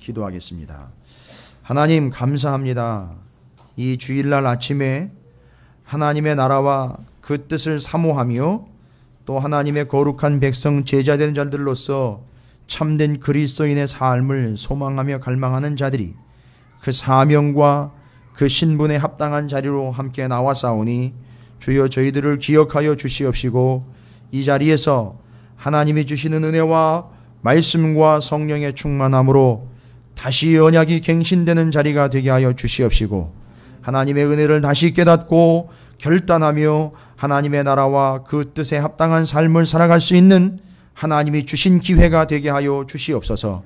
기도하겠습니다. 하나님 감사합니다. 이 주일날 아침에 하나님의 나라와 그 뜻을 사모하며 또 하나님의 거룩한 백성 제자된 자들로서 참된 그리스도인의 삶을 소망하며 갈망하는 자들이 그 사명과 그 신분에 합당한 자리로 함께 나와싸우니 주여 저희들을 기억하여 주시옵시고 이 자리에서 하나님이 주시는 은혜와 말씀과 성령의 충만함으로 다시 언약이 갱신되는 자리가 되게 하여 주시옵시고 하나님의 은혜를 다시 깨닫고 결단하며 하나님의 나라와 그 뜻에 합당한 삶을 살아갈 수 있는 하나님이 주신 기회가 되게 하여 주시옵소서.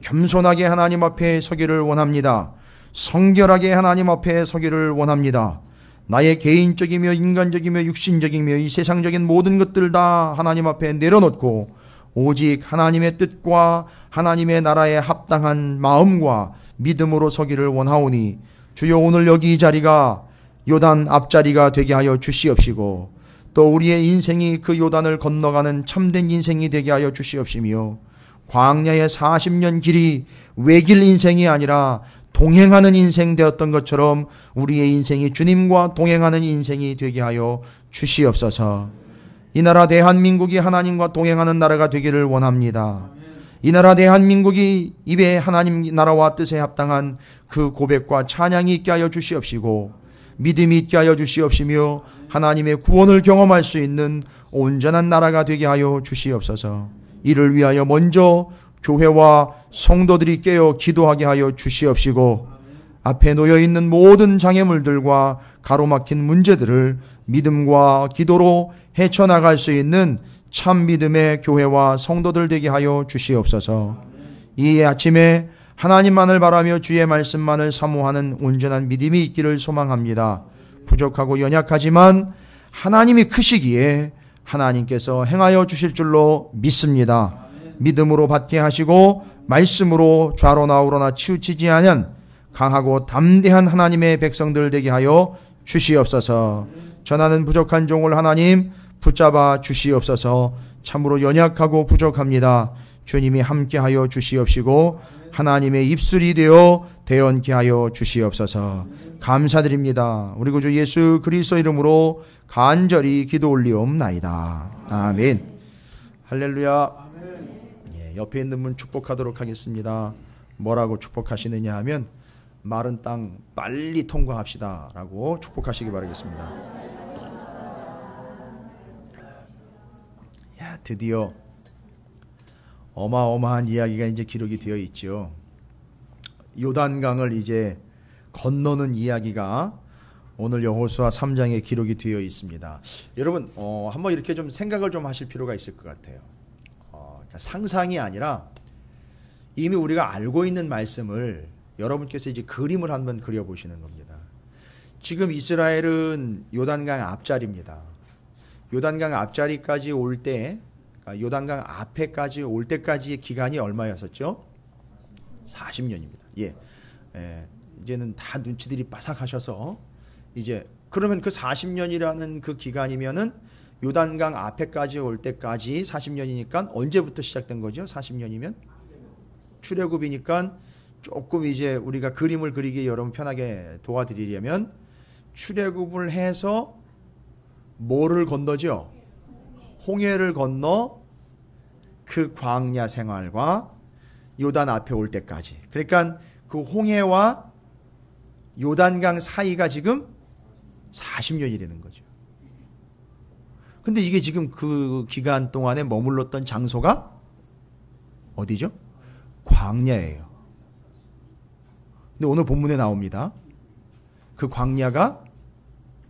겸손하게 하나님 앞에 서기를 원합니다. 성결하게 하나님 앞에 서기를 원합니다. 나의 개인적이며 인간적이며 육신적이며 이 세상적인 모든 것들 다 하나님 앞에 내려놓고 오직 하나님의 뜻과 하나님의 나라에 합당한 마음과 믿음으로 서기를 원하오니 주여 오늘 여기 이 자리가 요단 앞자리가 되게 하여 주시옵시고 또 우리의 인생이 그 요단을 건너가는 참된 인생이 되게 하여 주시옵시며 광야의 40년 길이 외길 인생이 아니라 동행하는 인생 되었던 것처럼 우리의 인생이 주님과 동행하는 인생이 되게 하여 주시옵소서. 이 나라 대한민국이 하나님과 동행하는 나라가 되기를 원합니다. 이 나라 대한민국이 입에 하나님 나라와 뜻에 합당한 그 고백과 찬양이 있게 하여 주시옵시고 믿음이 있게 하여 주시옵시며 하나님의 구원을 경험할 수 있는 온전한 나라가 되게 하여 주시옵소서. 이를 위하여 먼저 교회와 성도들이 깨어 기도하게 하여 주시옵시고 앞에 놓여있는 모든 장애물들과 가로막힌 문제들을 믿음과 기도로 헤쳐나갈 수 있는 참 믿음의 교회와 성도들 되게 하여 주시옵소서. 이 아침에 하나님만을 바라며 주의 말씀만을 사모하는 온전한 믿음이 있기를 소망합니다. 부족하고 연약하지만 하나님이 크시기에 하나님께서 행하여 주실 줄로 믿습니다. 믿음으로 받게 하시고 말씀으로 좌로 나우로나 치우치지 않은 강하고 담대한 하나님의 백성들 되게 하여 주시옵소서. 전하는 부족한 종을 하나님 붙잡아 주시옵소서. 참으로 연약하고 부족합니다. 주님이 함께하여 주시옵시고 하나님의 입술이 되어 대언케 하여 주시옵소서. 감사드립니다. 우리 구주 예수 그리스도 이름으로 간절히 기도 올리옵나이다. 아멘. 할렐루야. 예, 옆에 있는 분 축복하도록 하겠습니다. 뭐라고 축복하시느냐 하면 마른 땅 빨리 통과합시다 라고 축복하시기 바라겠습니다. 야, 드디어 어마어마한 이야기가 이제 기록이 되어 있죠. 요단강을 이제 건너는 이야기가 오늘 여호수아 3장에 기록이 되어 있습니다. 여러분 한번 이렇게 좀 생각을 좀 하실 필요가 있을 것 같아요. 그러니까 상상이 아니라 이미 우리가 알고 있는 말씀을 여러분께서 이제 그림을 한번 그려보시는 겁니다. 지금 이스라엘은 요단강 앞자리입니다. 요단강 앞자리까지 올 때, 요단강 앞에까지 올 때까지의 기간이 얼마였었죠? 40년입니다. 예. 이제는 다 눈치들이 바삭하셔서 이제 그러면 그 40년이라는 그 기간이면은 요단강 앞에까지 올 때까지 40년이니까 언제부터 시작된 거죠? 40년이면 출애굽이니까 조금 이제 우리가 그림을 그리기 여러분 편하게 도와드리려면 출애굽을 해서 뭐를 건너죠? 홍해를 건너 그 광야 생활과 요단 앞에 올 때까지. 그러니까 그 홍해와 요단강 사이가 지금 40년이라는 거죠. 근데 이게 지금 그 기간 동안에 머물렀던 장소가 어디죠? 광야예요. 근데 오늘 본문에 나옵니다. 그 광야가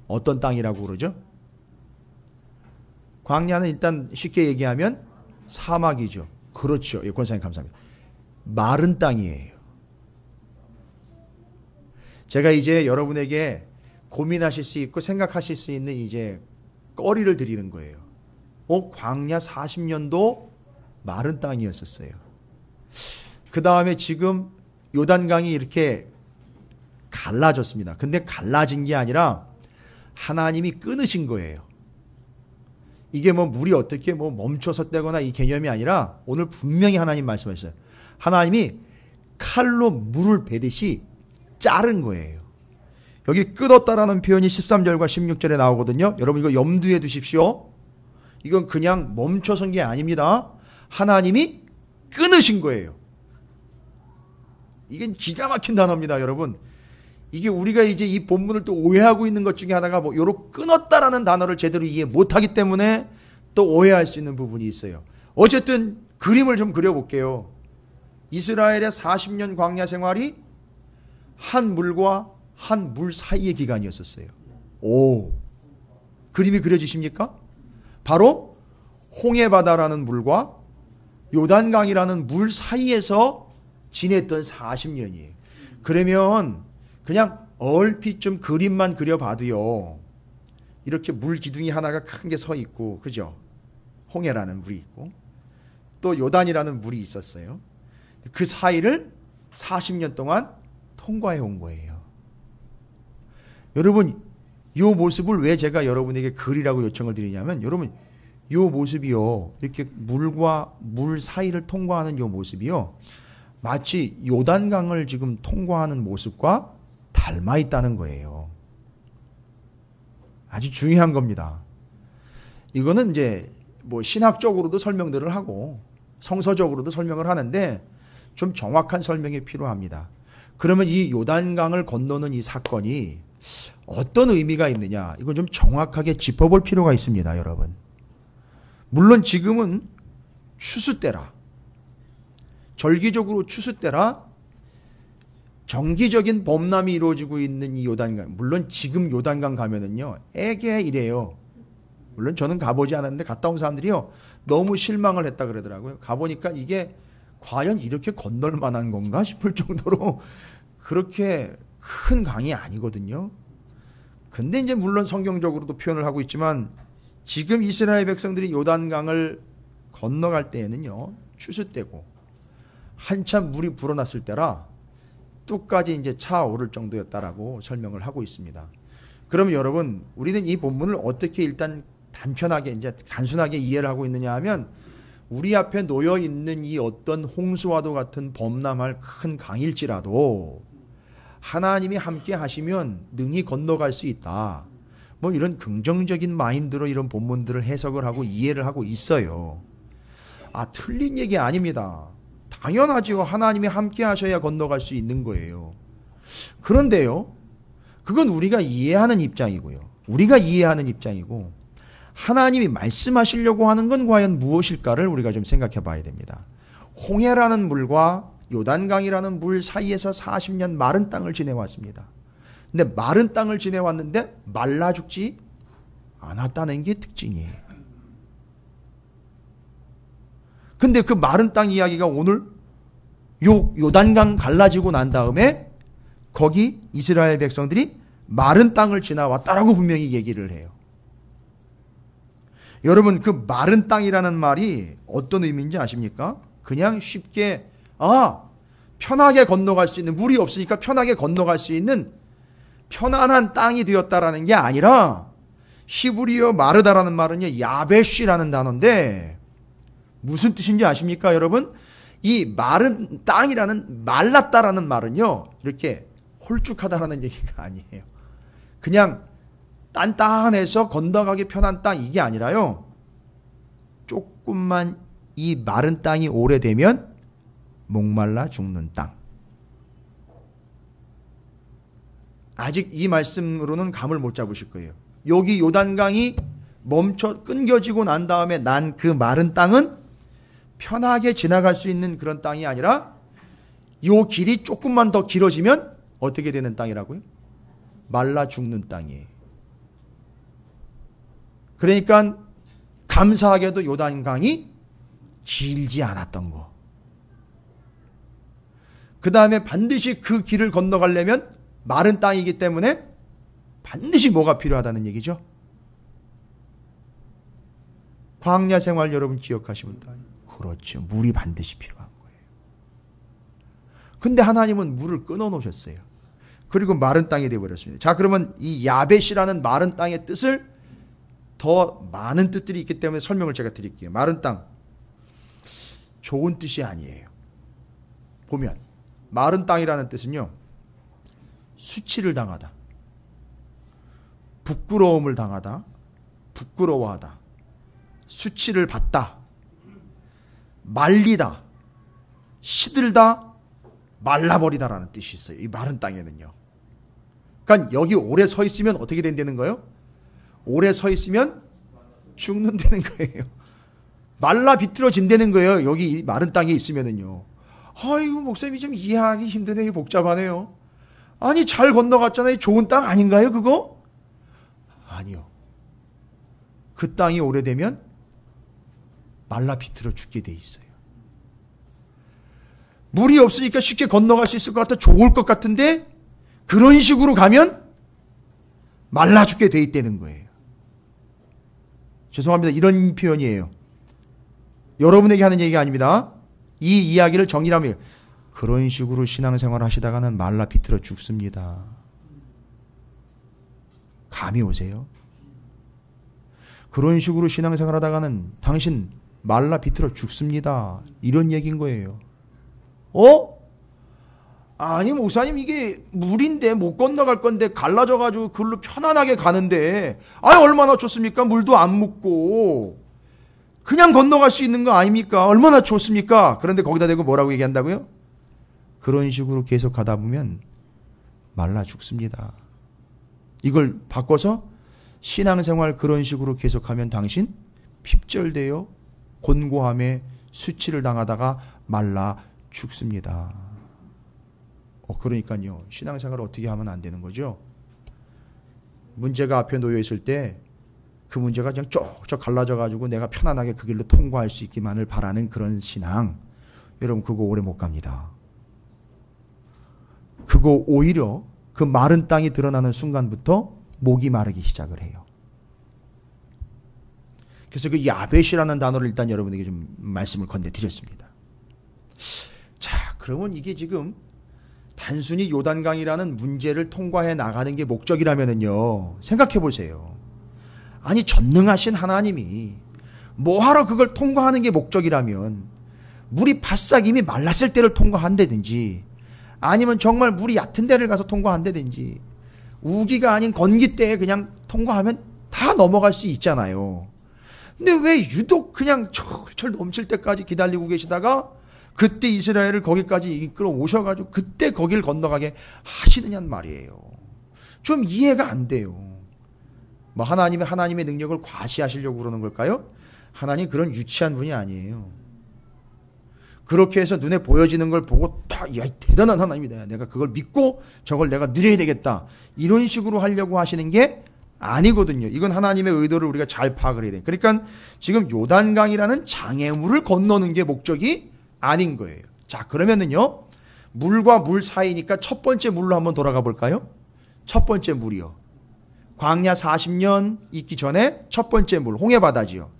어떤 땅이라고 그러죠? 광야는 일단 쉽게 얘기하면 사막이죠. 그렇죠. 예, 권사님 감사합니다. 마른 땅이에요. 제가 이제 여러분에게 고민하실 수 있고 생각하실 수 있는 이제 거리를 드리는 거예요. 광야 40년도 마른 땅이었었어요. 그 다음에 지금 요단강이 이렇게 갈라졌습니다. 근데 갈라진 게 아니라 하나님이 끊으신 거예요. 이게 뭐 물이 어떻게 뭐 멈춰섰다거나 이 개념이 아니라 오늘 분명히 하나님 말씀하셨어요. 하나님이 칼로 물을 베듯이 자른 거예요. 여기 끊었다라는 표현이 13절과 16절에 나오거든요. 여러분 이거 염두에 두십시오. 이건 그냥 멈춰선 게 아닙니다. 하나님이 끊으신 거예요. 이게 기가 막힌 단어입니다, 여러분. 이게 우리가 이제 이 본문을 또 오해하고 있는 것 중에 하나가 뭐 요로 끊었다라는 단어를 제대로 이해 못하기 때문에 또 오해할 수 있는 부분이 있어요. 어쨌든 그림을 좀 그려볼게요. 이스라엘의 40년 광야 생활이 한 물과 한 물 사이의 기간이었었어요. 오, 그림이 그려지십니까? 바로 홍해바다라는 물과 요단강이라는 물 사이에서 지냈던 40년이에요. 그러면 그냥 얼핏 좀 그림만 그려봐도요, 이렇게 물 기둥이 하나가 큰 게 서 있고, 그죠? 홍해라는 물이 있고 또 요단이라는 물이 있었어요. 그 사이를 40년 동안 통과해 온 거예요. 여러분, 이 모습을 왜 제가 여러분에게 그리라고 요청을 드리냐면, 여러분 이 모습이요, 이렇게 물과 물 사이를 통과하는 이 모습이요, 마치 요단강을 지금 통과하는 모습과 닮아 있다는 거예요. 아주 중요한 겁니다. 이거는 이제 뭐 신학적으로도 설명들을 하고 성서적으로도 설명을 하는데 좀 정확한 설명이 필요합니다. 그러면 이 요단강을 건너는 이 사건이 어떤 의미가 있느냐, 이건 좀 정확하게 짚어볼 필요가 있습니다, 여러분. 물론 지금은 추수 때라, 절기적으로 추수 때라 정기적인 범람이 이루어지고 있는 이 요단강, 물론 지금 요단강 가면은요 애게 이래요. 물론 저는 가보지 않았는데 갔다 온 사람들이요 너무 실망을 했다 그러더라고요. 가보니까 이게 과연 이렇게 건널 만한 건가 싶을 정도로 그렇게 큰 강이 아니거든요. 근데 이제 물론 성경적으로도 표현을 하고 있지만 지금 이스라엘 백성들이 요단강을 건너갈 때에는요 추수 때고 한참 물이 불어났을 때라 뚝까지 이제 차오를 정도였다라고 설명을 하고 있습니다. 그러면 여러분, 우리는 이 본문을 어떻게 일단 단편하게 이제 단순하게 이해를 하고 있느냐 하면, 우리 앞에 놓여 있는 이 어떤 홍수와도 같은 범람할 큰 강일지라도 하나님이 함께 하시면 능히 건너갈 수 있다, 뭐 이런 긍정적인 마인드로 이런 본문들을 해석을 하고 이해를 하고 있어요. 아, 틀린 얘기 아닙니다. 당연하지요. 하나님이 함께 하셔야 건너갈 수 있는 거예요. 그런데요, 그건 우리가 이해하는 입장이고요. 우리가 이해하는 입장이고, 하나님이 말씀하시려고 하는 건 과연 무엇일까를 우리가 좀 생각해 봐야 됩니다. 홍해라는 물과 요단강이라는 물 사이에서 40년 마른 땅을 지내왔습니다. 근데 마른 땅을 지내왔는데 말라 죽지 않았다는 게 특징이에요. 근데 그 마른 땅 이야기가 오늘 요단강 갈라지고 난 다음에 거기 이스라엘 백성들이 마른 땅을 지나왔다라고 분명히 얘기를 해요. 여러분, 그 마른 땅이라는 말이 어떤 의미인지 아십니까? 그냥 쉽게 편하게 건너갈 수 있는, 물이 없으니까 편하게 건너갈 수 있는 편안한 땅이 되었다라는 게 아니라, 히브리어 마르다라는 말은요 야베쉬라는 단어인데 무슨 뜻인지 아십니까, 여러분? 이 마른 땅이라는, 말랐다라는 말은요 이렇게 홀쭉하다라는 얘기가 아니에요. 그냥 단단해서 건너가기 편한 땅, 이게 아니라요, 조금만 이 마른 땅이 오래되면 목말라 죽는 땅. 아직 이 말씀으로는 감을 못 잡으실 거예요. 여기 요단강이 멈춰 끊겨지고 난 다음에 난 그 마른 땅은 편하게 지나갈 수 있는 그런 땅이 아니라, 요 길이 조금만 더 길어지면 어떻게 되는 땅이라고요? 말라 죽는 땅이에요. 그러니까 감사하게도 요단강이 길지 않았던 거. 그 다음에 반드시 그 길을 건너가려면 마른 땅이기 때문에 반드시 뭐가 필요하다는 얘기죠? 광야 생활 여러분 기억하시면 다, 그렇죠. 물이 반드시 필요한 거예요. 근데 하나님은 물을 끊어 놓으셨어요. 그리고 마른 땅이 되어버렸습니다. 자, 그러면 이 야벳이라는 마른 땅의 뜻을, 더 많은 뜻들이 있기 때문에 설명을 제가 드릴게요. 마른 땅, 좋은 뜻이 아니에요. 보면 마른 땅이라는 뜻은요, 수치를 당하다, 부끄러움을 당하다, 부끄러워하다, 수치를 받다, 말리다, 시들다, 말라버리다라는 뜻이 있어요. 이 마른 땅에는요. 그러니까 여기 오래 서 있으면 어떻게 된다는 거예요? 오래 서 있으면 죽는다는 거예요. 말라 비틀어진다는 거예요. 여기 이 마른 땅에 있으면은요. 아이고, 목사님이 좀 이해하기 힘드네요. 복잡하네요. 아니, 잘 건너갔잖아요. 좋은 땅 아닌가요, 그거? 아니요. 그 땅이 오래되면 말라 비틀어 죽게 돼 있어요. 물이 없으니까 쉽게 건너갈 수 있을 것 같아 좋을 것 같은데 그런 식으로 가면 말라 죽게 돼 있다는 거예요. 죄송합니다. 이런 표현이에요. 여러분에게 하는 얘기가 아닙니다. 이 이야기를 정리하면 그런 식으로 신앙생활 하시다가는 말라 비틀어 죽습니다. 감이 오세요? 그런 식으로 신앙생활 하다가는 당신 말라 비틀어 죽습니다. 이런 얘기인 거예요. 아니, 목사님, 이게 물인데 못 건너갈 건데 갈라져가지고 그걸로 편안하게 가는데, 얼마나 좋습니까? 물도 안 묻고 그냥 건너갈 수 있는 거 아닙니까? 얼마나 좋습니까? 그런데 거기다 대고 뭐라고 얘기한다고요? 그런 식으로 계속 가다 보면 말라 죽습니다. 이걸 바꿔서 신앙생활 그런 식으로 계속하면 당신 핍절되어 곤고함에 수치를 당하다가 말라 죽습니다. 그러니까요. 신앙생활을 어떻게 하면 안 되는 거죠? 문제가 앞에 놓여 있을 때 그 문제가 그냥 쪽쪽 갈라져 가지고 내가 편안하게 그 길로 통과할 수 있기만을 바라는 그런 신앙, 여러분 그거 오래 못 갑니다. 그거 오히려 그 마른 땅이 드러나는 순간부터 목이 마르기 시작을 해요. 그래서 그 야벳이라는 단어를 일단 여러분에게 좀 말씀을 건네드렸습니다. 자, 그러면 이게 지금 단순히 요단강이라는 문제를 통과해 나가는 게 목적이라면요, 생각해 보세요. 아니, 전능하신 하나님이 뭐하러 그걸 통과하는 게 목적이라면 물이 바싹 이미 말랐을 때를 통과한다든지, 아니면 정말 물이 얕은 데를 가서 통과한다든지, 우기가 아닌 건기 때에 그냥 통과하면 다 넘어갈 수 있잖아요. 근데 왜 유독 그냥 철철 넘칠 때까지 기다리고 계시다가 그때 이스라엘을 거기까지 이끌어 오셔가지고 그때 거길 건너가게 하시느냐는 말이에요. 좀 이해가 안 돼요. 뭐 하나님의 능력을 과시하시려고 그러는 걸까요? 하나님 그런 유치한 분이 아니에요. 그렇게 해서 눈에 보여지는 걸 보고 딱, 야, 대단한 하나님이다. 내가 그걸 믿고 저걸 내가 누려야 되겠다. 이런 식으로 하려고 하시는 게 아니거든요. 이건 하나님의 의도를 우리가 잘 파악을 해야 돼요. 그러니까 지금 요단강이라는 장애물을 건너는 게 목적이 아닌 거예요. 자, 그러면은요, 물과 물 사이니까 첫 번째 물로 한번 돌아가 볼까요? 첫 번째 물이요. 광야 40년 있기 전에 첫 번째 물, 홍해바다지요.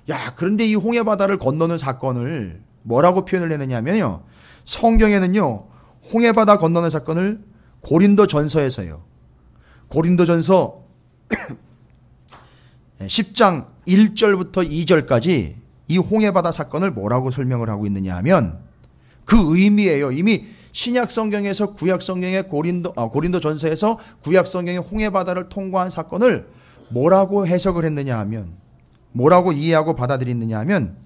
야, 그런데 이 홍해바다를 건너는 사건을 뭐라고 표현을 했느냐면요, 성경에는요, 홍해바다 건너는 사건을 고린도전서에서요, 고린도전서 10장 1절부터 2절까지 이 홍해바다 사건을 뭐라고 설명을 하고 있느냐 하면 그 의미예요. 이미 신약 성경에서 구약 성경의 고린도전서에서 구약 성경의 홍해바다를 통과한 사건을 뭐라고 해석을 했느냐 하면, 뭐라고 이해하고 받아들였느냐 하면,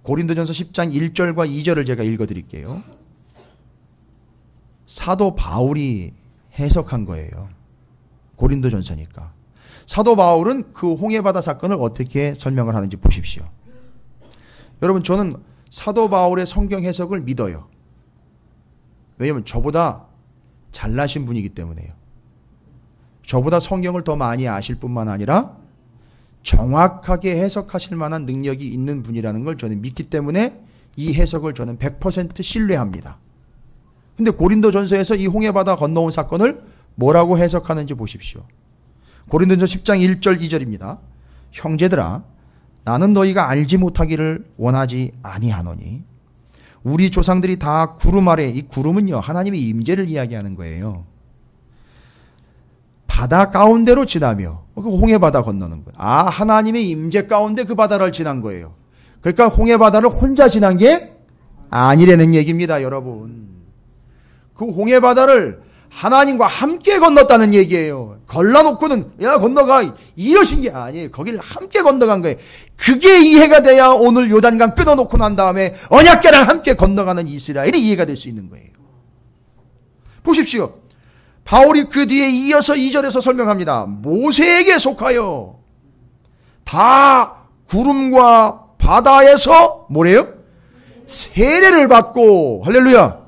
고린도전서 10장 1절과 2절을 제가 읽어드릴게요. 사도 바울이 해석한 거예요. 고린도전서니까. 사도 바울은 그 홍해바다 사건을 어떻게 설명을 하는지 보십시오. 여러분, 저는 사도 바울의 성경 해석을 믿어요. 왜냐하면 저보다 잘나신 분이기 때문에요. 저보다 성경을 더 많이 아실 뿐만 아니라 정확하게 해석하실 만한 능력이 있는 분이라는 걸 저는 믿기 때문에 이 해석을 저는 100% 신뢰합니다. 근데 고린도전서에서 이 홍해바다 건너온 사건을 뭐라고 해석하는지 보십시오. 고린도전서 10장 1절 2절입니다. 형제들아, 나는 너희가 알지 못하기를 원하지 아니하노니 우리 조상들이 다 구름 아래, 이 구름은요, 하나님의 임재를 이야기하는 거예요. 바다 가운데로 지나며, 그 홍해바다 건너는 거예요. 하나님의 임재 가운데 그 바다를 지난 거예요. 그러니까 홍해바다를 혼자 지난 게 아니라는 얘기입니다, 여러분. 그 홍해바다를 하나님과 함께 건넜다는 얘기예요. 걸러놓고는 야 건너가 이러신 게 아니에요. 거기를 함께 건너간 거예요. 그게 이해가 돼야 오늘 요단강 끊어놓고 난 다음에 언약궤랑 함께 건너가는 이스라엘이 이해가 될 수 있는 거예요. 보십시오. 바울이 그 뒤에 이어서 2절에서 설명합니다. 모세에게 속하여 다 구름과 바다에서 뭐래요? 세례를 받고 할렐루야.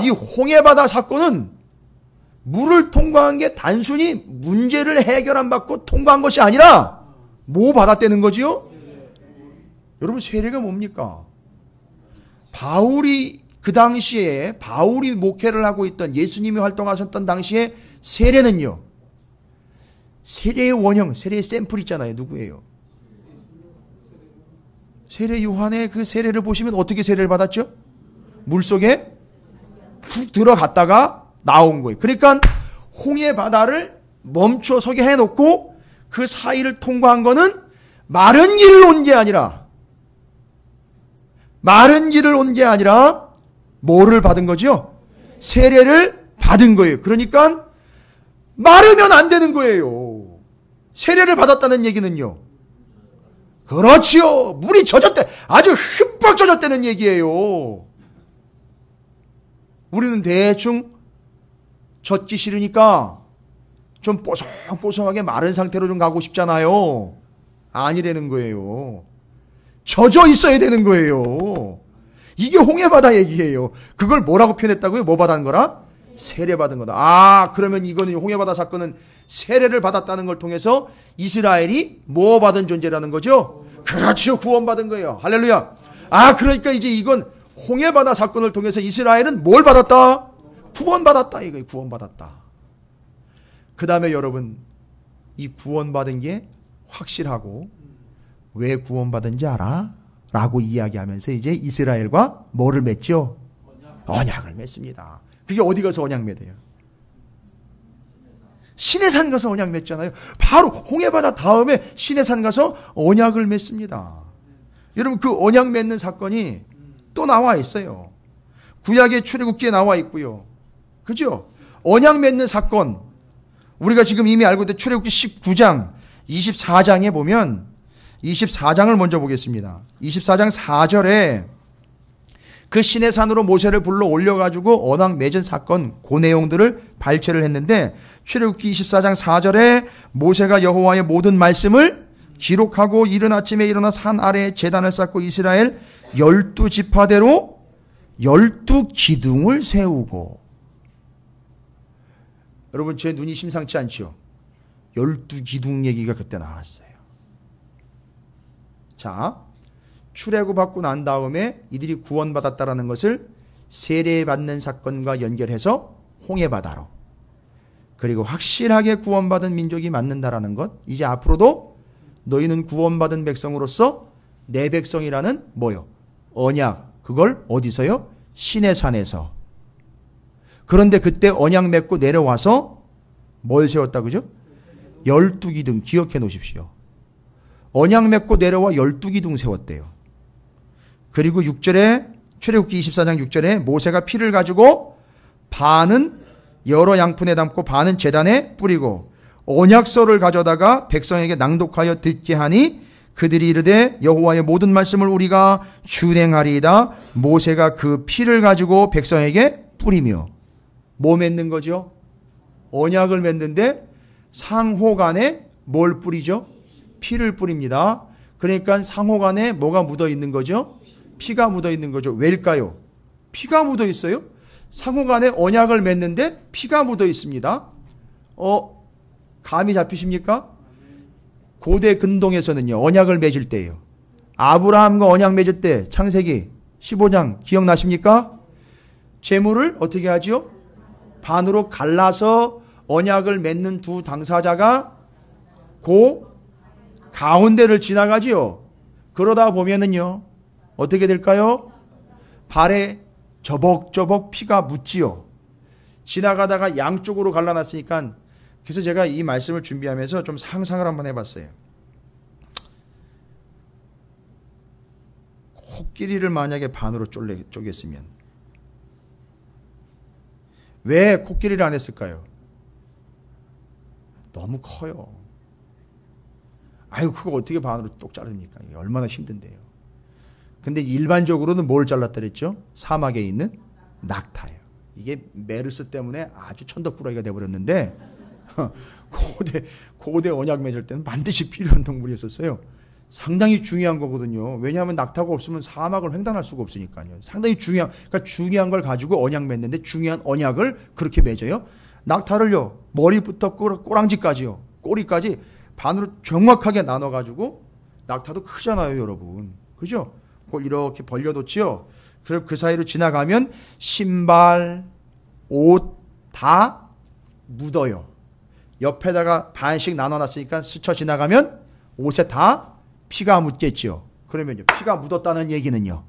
이 홍해바다 사건은 물을 통과한 게 단순히 문제를 해결 안 받고 통과한 것이 아니라 뭐 받았다는 거지요? 여러분 세례가 뭡니까? 바울이 그 당시에 바울이 목회를 하고 있던 예수님이 활동하셨던 당시에 세례는요. 세례의 원형, 세례의 샘플 있잖아요. 누구예요? 세례 요한의 그 세례를 보시면 어떻게 세례를 받았죠? 물속에 푹 들어갔다가 나온 거예요. 그러니까 홍해 바다를 멈춰 서게 해놓고 그 사이를 통과한 거는 마른 길을 온 게 아니라 뭐를 받은 거죠? 세례를 받은 거예요. 그러니까 마르면 안 되는 거예요. 세례를 받았다는 얘기는요. 그렇지요. 물이 젖었대. 아주 흠뻑 젖었다는 얘기예요. 우리는 대충 젖기 싫으니까 좀 뽀송뽀송하게 마른 상태로 좀 가고 싶잖아요. 아니라는 거예요. 젖어 있어야 되는 거예요. 이게 홍해바다 얘기예요. 그걸 뭐라고 표현했다고요? 뭐 받은 거라? 세례 받은 거다. 그러면 이거는 홍해바다 사건은 세례를 받았다는 걸 통해서 이스라엘이 뭐 받은 존재라는 거죠? 그렇죠. 구원받은 거예요. 할렐루야. 그러니까 이제 이건 홍해바다 사건을 통해서 이스라엘은 뭘 받았다? 구원받았다. 이거예요. 구원받았다. 그 다음에 여러분 이 구원받은 게 확실하고 왜 구원받은지 알아? 라고 이야기하면서 이제 이스라엘과 뭐를 맺죠? 언약을 맺습니다. 그게 어디 가서 언약 맺어요? 시내산 가서 언약 맺잖아요. 바로 홍해바다 다음에 시내산 가서 언약을 맺습니다. 여러분 그 언약 맺는 사건이 또 나와 있어요. 구약의 출애굽기에 나와 있고요. 그죠? 언약 맺는 사건 우리가 지금 이미 알고 있는 출애굽기 19장 24장에 보면 24장을 먼저 보겠습니다. 24장 4절에 그 시내산으로 모세를 불러 올려가지고 언약 맺은 사건 그 내용들을 발췌를 했는데 출애굽기 24장 4절에 모세가 여호와의 모든 말씀을 기록하고 이른 아침에 일어나 산 아래에 제단을 쌓고 이스라엘 12지파대로 12기둥을 세우고 여러분 제 눈이 심상치 않죠? 12기둥 얘기가 그때 나왔어요. 자, 출애굽받고 난 다음에 이들이 구원받았다라는 것을 세례받는 사건과 연결해서 홍해바다로 그리고 확실하게 구원받은 민족이 맞는다라는 것 이제 앞으로도 너희는 구원받은 백성으로서 내 백성이라는 뭐요? 언약 그걸 어디서요? 시내산에서 그런데 그때 언약 맺고 내려와서 뭘 세웠다 그죠? 12기둥 기억해 놓으십시오. 언약 맺고 내려와 12기둥 세웠대요. 그리고 6절에 출애굽기 24장 6절에 모세가 피를 가지고 반은 여러 양푼에 담고 반은 제단에 뿌리고 언약서를 가져다가 백성에게 낭독하여 듣게 하니 그들이 이르되 여호와의 모든 말씀을 우리가 준행하리이다. 모세가 그 피를 가지고 백성에게 뿌리며 뭐 맺는 거죠? 언약을 맺는데 상호간에 뭘 뿌리죠? 피를 뿌립니다. 그러니까 상호간에 뭐가 묻어 있는 거죠? 피가 묻어 있는 거죠. 왜일까요? 피가 묻어 있어요? 상호간에 언약을 맺는데 피가 묻어 있습니다. 감이 잡히십니까? 고대 근동에서는요, 언약을 맺을 때예요. 아브라함과 언약 맺을 때 창세기 15장 기억나십니까? 재물을 어떻게 하지요? 반으로 갈라서 언약을 맺는 두 당사자가 가운데를 지나가지요. 그러다 보면은요, 어떻게 될까요? 발에 저벅저벅 피가 묻지요. 지나가다가 양쪽으로 갈라놨으니까 그래서 제가 이 말씀을 준비하면서 좀 상상을 한번 해봤어요. 코끼리를 만약에 반으로 쪼갰으면 왜 코끼리를 안 했을까요? 너무 커요. 아유, 그거 어떻게 반으로 똑 자릅니까? 이게 얼마나 힘든데요. 근데 일반적으로는 뭘 잘랐다 그랬죠? 사막에 있는 낙타예요. 이게 메르스 때문에 아주 천덕꾸러기가 돼버렸는데 고대 언약 맺을 때는 반드시 필요한 동물이었었어요. 상당히 중요한 거거든요. 왜냐하면 낙타가 없으면 사막을 횡단할 수가 없으니까요. 상당히 그러니까 중요한 걸 가지고 언약 맺는데 중요한 언약을 그렇게 맺어요. 낙타를요, 머리부터 꼬랑지까지요, 꼬리까지 반으로 정확하게 나눠가지고, 낙타도 크잖아요, 여러분. 그죠? 그걸 이렇게 벌려놓지요. 그럼 그 사이로 지나가면 신발, 옷 다 묻어요. 옆에다가 반씩 나눠놨으니까 스쳐 지나가면 옷에 다 피가 묻겠죠. 그러면요, 피가 묻었다는 얘기는요,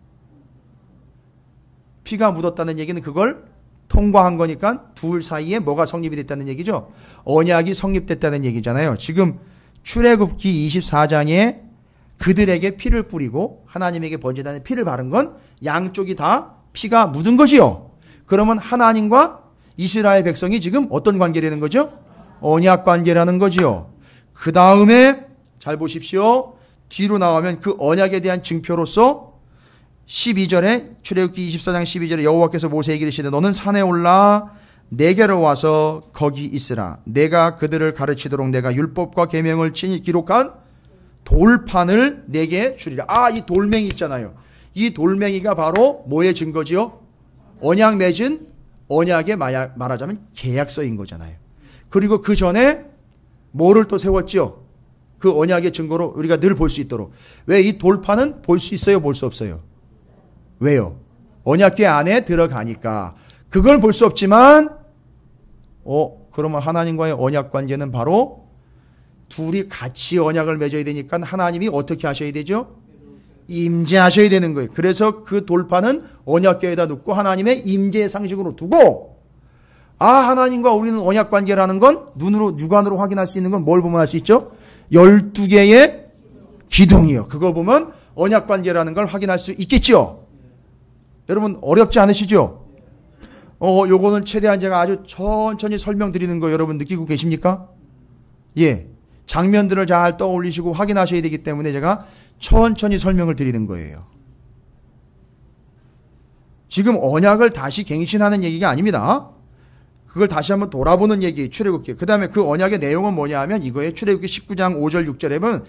피가 묻었다는 얘기는 그걸 통과한 거니까 둘 사이에 뭐가 성립이 됐다는 얘기죠. 언약이 성립됐다는 얘기잖아요. 지금 출애굽기 24장에 그들에게 피를 뿌리고 하나님에게 번제단에 피를 바른 건 양쪽이 다 피가 묻은 것이요. 그러면 하나님과 이스라엘 백성이 지금 어떤 관계라는 거죠? 언약 관계라는 거지요. 그 다음에 잘 보십시오. 뒤로 나가면 그 언약에 대한 증표로서 12절에 출애굽기 24장 12절에 여호와께서 모세에게 이르시되 너는 산에 올라 내게로 와서 거기 있으라. 내가 그들을 가르치도록 내가 율법과 계명을 친히 기록한 돌판을 내게 주리라. 이 돌멩이 있잖아요. 이 돌멩이가 바로 뭐의 증거지요? 언약 맺은 언약의 말하자면 계약서인 거잖아요. 그리고 그 전에 뭐를 또 세웠죠? 그 언약의 증거로 우리가 늘 볼 수 있도록. 왜 이 돌판은 볼 수 있어요? 볼 수 없어요? 왜요? 언약궤 안에 들어가니까. 그걸 볼 수 없지만 그러면 하나님과의 언약 관계는 바로 둘이 같이 언약을 맺어야 되니까 하나님이 어떻게 하셔야 되죠? 임재하셔야 되는 거예요. 그래서 그 돌판은 언약궤에다 놓고 하나님의 임재의 상식으로 두고, 하나님과 우리는 언약 관계라는 건 눈으로, 육안으로 확인할 수 있는 건 뭘 보면 알 수 있죠? 12개의 기둥이요. 그거 보면 언약 관계라는 걸 확인할 수 있겠죠? 여러분 어렵지 않으시죠? 요거는 최대한 제가 아주 천천히 설명드리는 거 여러분 느끼고 계십니까? 예. 장면들을 잘 떠올리시고 확인하셔야 되기 때문에 제가 천천히 설명을 드리는 거예요. 지금 언약을 다시 갱신하는 얘기가 아닙니다. 그걸 다시 한번 돌아보는 얘기, 출애굽기. 그 다음에 그 언약의 내용은 뭐냐 하면 이거예요. 출애굽기 19장 5절 6절에 보면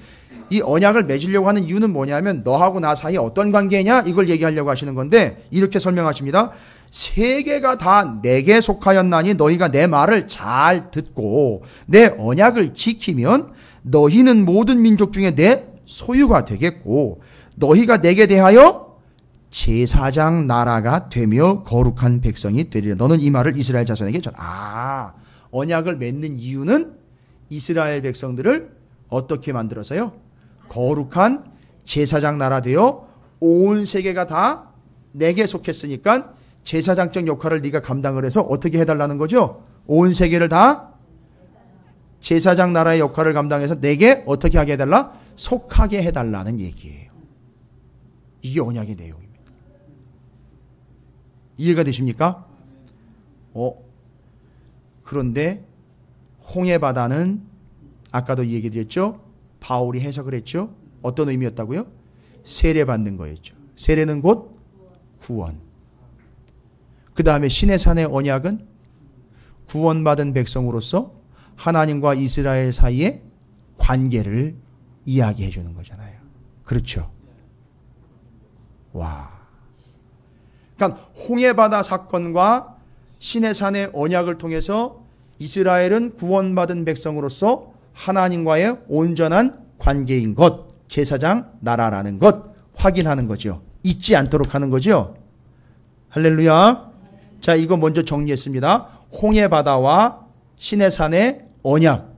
이 언약을 맺으려고 하는 이유는 뭐냐 하면 너하고 나 사이에 어떤 관계냐 이걸 얘기하려고 하시는 건데 이렇게 설명하십니다. 세계가 다 내게 속하였나니 너희가 내 말을 잘 듣고 내 언약을 지키면 너희는 모든 민족 중에 내 소유가 되겠고 너희가 내게 대하여 제사장 나라가 되며 거룩한 백성이 되리라. 너는 이 말을 이스라엘 자손에게 언약을 맺는 이유는 이스라엘 백성들을 어떻게 만들어서요? 거룩한 제사장 나라 되어 온 세계가 다 내게 속했으니까 제사장적 역할을 네가 감당을 해서 어떻게 해달라는 거죠? 온 세계를 다 제사장 나라의 역할을 감당해서 내게 어떻게 하게 해달라? 속하게 해달라는 얘기예요. 이게 언약의 내용입니다. 이해가 되십니까? 그런데 홍해바다는 아까도 얘기 드렸죠? 바울이 해석을 했죠? 어떤 의미였다고요? 세례받는 거였죠. 세례는 곧 구원. 그 다음에 시내산의 언약은 구원받은 백성으로서 하나님과 이스라엘 사이의 관계를 이야기해 주는 거잖아요. 그렇죠? 와. 그러니까 홍해바다 사건과 시내산의 언약을 통해서 이스라엘은 구원받은 백성으로서 하나님과의 온전한 관계인 것, 제사장 나라라는 것 확인하는 거죠. 잊지 않도록 하는 거죠. 할렐루야. 자, 이거 먼저 정리했습니다. 홍해바다와 시내산의 언약.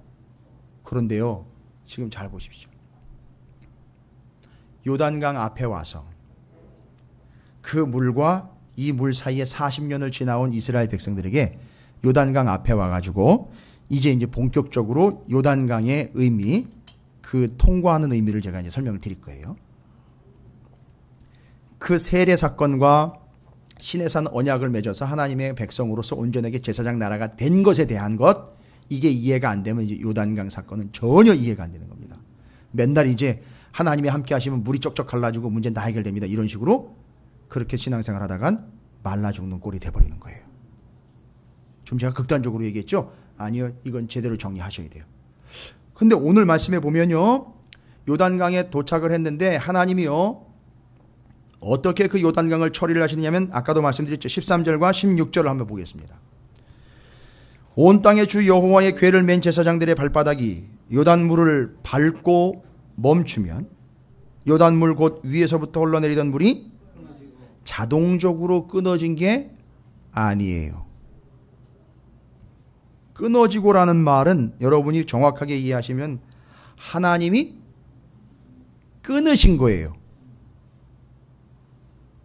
그런데요, 지금 잘 보십시오. 요단강 앞에 와서 그 물과 이 물 사이에 40년을 지나온 이스라엘 백성들에게 요단강 앞에 와가지고 이제 본격적으로 요단강의 의미, 그 통과하는 의미를 제가 이제 설명을 드릴 거예요. 그 세례 사건과 시내산 언약을 맺어서 하나님의 백성으로서 온전하게 제사장 나라가 된 것에 대한 것, 이게 이해가 안 되면 이제 요단강 사건은 전혀 이해가 안 되는 겁니다. 맨날 이제 하나님이 함께 하시면 물이 쩍쩍 갈라지고 문제는 다 해결됩니다. 이런 식으로 그렇게 신앙생활 하다간 말라 죽는 꼴이 돼버리는 거예요. 좀 제가 극단적으로 얘기했죠? 아니요, 이건 제대로 정리하셔야 돼요. 근데 오늘 말씀에 보면요, 요단강에 도착을 했는데 하나님이요, 어떻게 그 요단강을 처리를 하시느냐면, 아까도 말씀드렸죠. 13절과 16절을 한번 보겠습니다. 온 땅의 주 여호와의 궤를 맨 제사장들의 발바닥이 요단물을 밟고 멈추면 요단물 곧 위에서부터 흘러내리던 물이 자동적으로 끊어진 게 아니에요. 끊어지고라는 말은 여러분이 정확하게 이해하시면 하나님이 끊으신 거예요.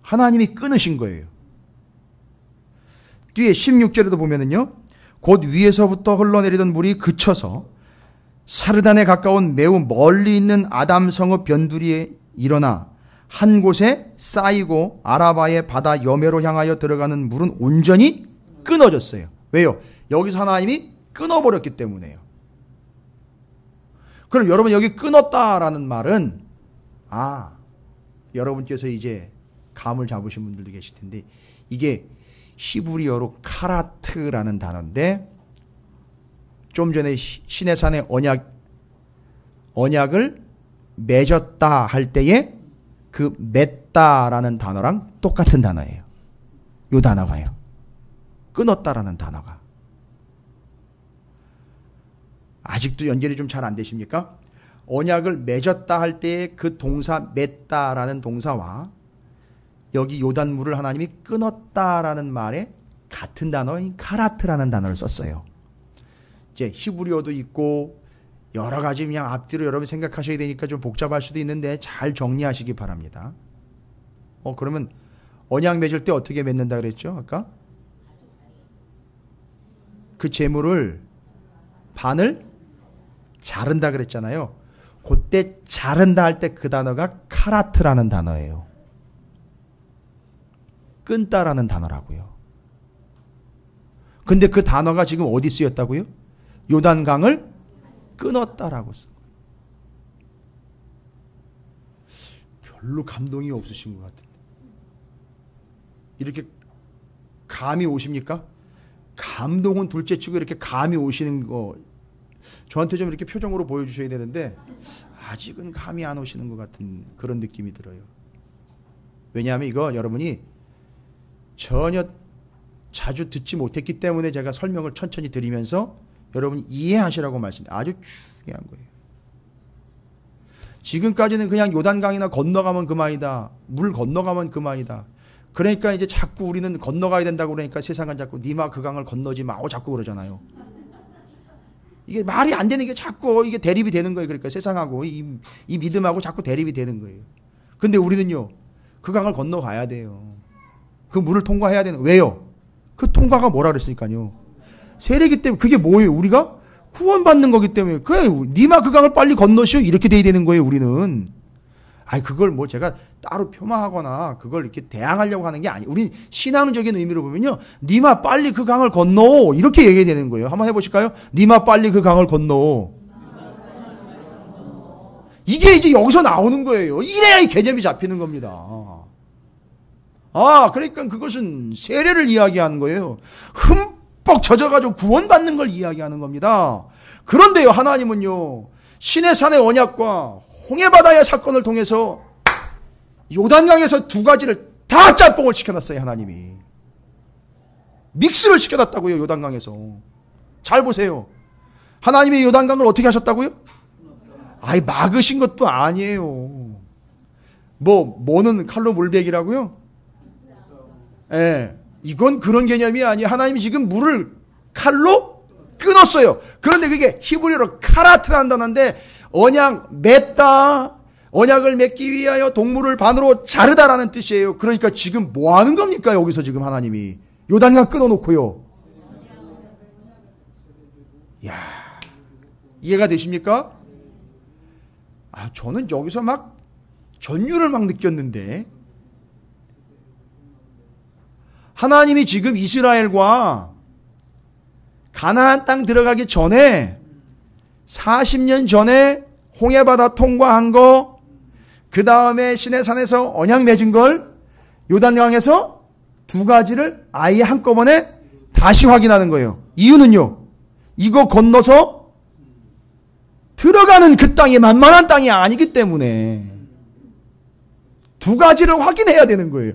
하나님이 끊으신 거예요. 뒤에 16절에도 보면은요, 곧 위에서부터 흘러내리던 물이 그쳐서 사르단에 가까운 매우 멀리 있는 아담성읍 변두리에 일어나 한 곳에 쌓이고 아라바의 바다 여매로 향하여 들어가는 물은 온전히 끊어졌어요. 왜요? 여기서 하나님이 끊어버렸기 때문에요. 그럼 여러분, 여기 끊었다라는 말은, 여러분께서 이제 감을 잡으신 분들도 계실 텐데, 이게 히브리어로 카라트라는 단어인데, 좀 전에 시내산의 언약을 맺었다 할 때에 그 맺다라는 단어랑 똑같은 단어예요. 이 단어가요. 끊었다라는 단어가. 아직도 연결이 좀 잘 안 되십니까? 언약을 맺었다 할 때의 그 동사 맺다라는 동사와 여기 요단물을 하나님이 끊었다라는 말에 같은 단어인 카라트라는 단어를 썼어요. 이제 히브리어도 있고 여러 가지 그냥 앞뒤로 여러분 생각하셔야 되니까 좀 복잡할 수도 있는데 잘 정리하시기 바랍니다. 그러면 언약 맺을 때 어떻게 맺는다 그랬죠? 아까? 그 재물을 반을 자른다 그랬잖아요. 그때 자른다 할 때 그 단어가 카라트라는 단어예요. 끊다라는 단어라고요. 근데 그 단어가 지금 어디 쓰였다고요? 요단강을 끊었다라고 써. 별로 감동이 없으신 것 같은데. 이렇게 감이 오십니까? 감동은 둘째치고 이렇게 감이 오시는 거 저한테 좀 이렇게 표정으로 보여주셔야 되는데 아직은 감이 안 오시는 것 같은 그런 느낌이 들어요. 왜냐하면 이거 여러분이 전혀 자주 듣지 못했기 때문에 제가 설명을 천천히 드리면서 여러분이 이해하시라고 말씀드립니다. 아주 중요한 거예요. 지금까지는 그냥 요단강이나 건너가면 그만이다. 물 건너가면 그만이다. 그러니까 이제 자꾸 우리는 건너가야 된다고 그러니까 세상은 자꾸 니마 그 강을 건너지 마고 자꾸 그러잖아요. 이게 말이 안 되는 게 자꾸 이게 대립이 되는 거예요. 그러니까 세상하고 이 믿음하고 자꾸 대립이 되는 거예요. 근데 우리는요, 그 강을 건너가야 돼요. 그 물을 통과해야 되는, 왜요? 그 통과가 뭐라 그랬으니까요. 세례기 때문에. 그게 뭐예요? 우리가 구원받는 거기 때문에. 그래, 니마 그 강을 빨리 건너시오. 이렇게 돼야 되는 거예요, 우리는. 그걸 뭐 제가 따로 폄하하거나 그걸 이렇게 대항하려고 하는 게 아니에요. 우린 신앙적인 의미로 보면요, 니마 빨리 그 강을 건너. 이렇게 얘기해야 되는 거예요. 한번 해보실까요? 니마 빨리 그 강을 건너. 이게 이제 여기서 나오는 거예요. 이래야 이 개념이 잡히는 겁니다. 그러니까 그것은 세례를 이야기하는 거예요. 흠뻑 젖어가지고 구원받는 걸 이야기하는 겁니다. 그런데요, 하나님은요, 시내산의 언약과 홍해바다의 사건을 통해서 요단강에서 두 가지를 다 짬뽕을 시켜놨어요. 하나님이 믹스를 시켜놨다고요. 요단강에서. 잘 보세요. 하나님이 요단강을 어떻게 하셨다고요? 막으신 것도 아니에요. 뭐는 칼로 물베기라고요? 이건 그런 개념이 아니에요. 하나님이 지금 물을 칼로 끊었어요. 그런데 그게 히브리어로 카라트라는 단어인데, 언약 맺다, 언약을 맺기 위하여 동물을 반으로 자르다라는 뜻이에요. 그러니까 지금 뭐 하는 겁니까? 여기서 지금 하나님이 요단강 끊어놓고요. 이해가 되십니까? 저는 여기서 막 전율을 막 느꼈는데, 하나님이 지금 이스라엘과 가나안 땅 들어가기 전에 40년 전에 홍해바다 통과한 거, 그 다음에 시내산에서 언약 맺은 걸 요단강에서 두 가지를 아예 한꺼번에 다시 확인하는 거예요. 이유는요, 이거 건너서 들어가는 그 땅이 만만한 땅이 아니기 때문에 두 가지를 확인해야 되는 거예요.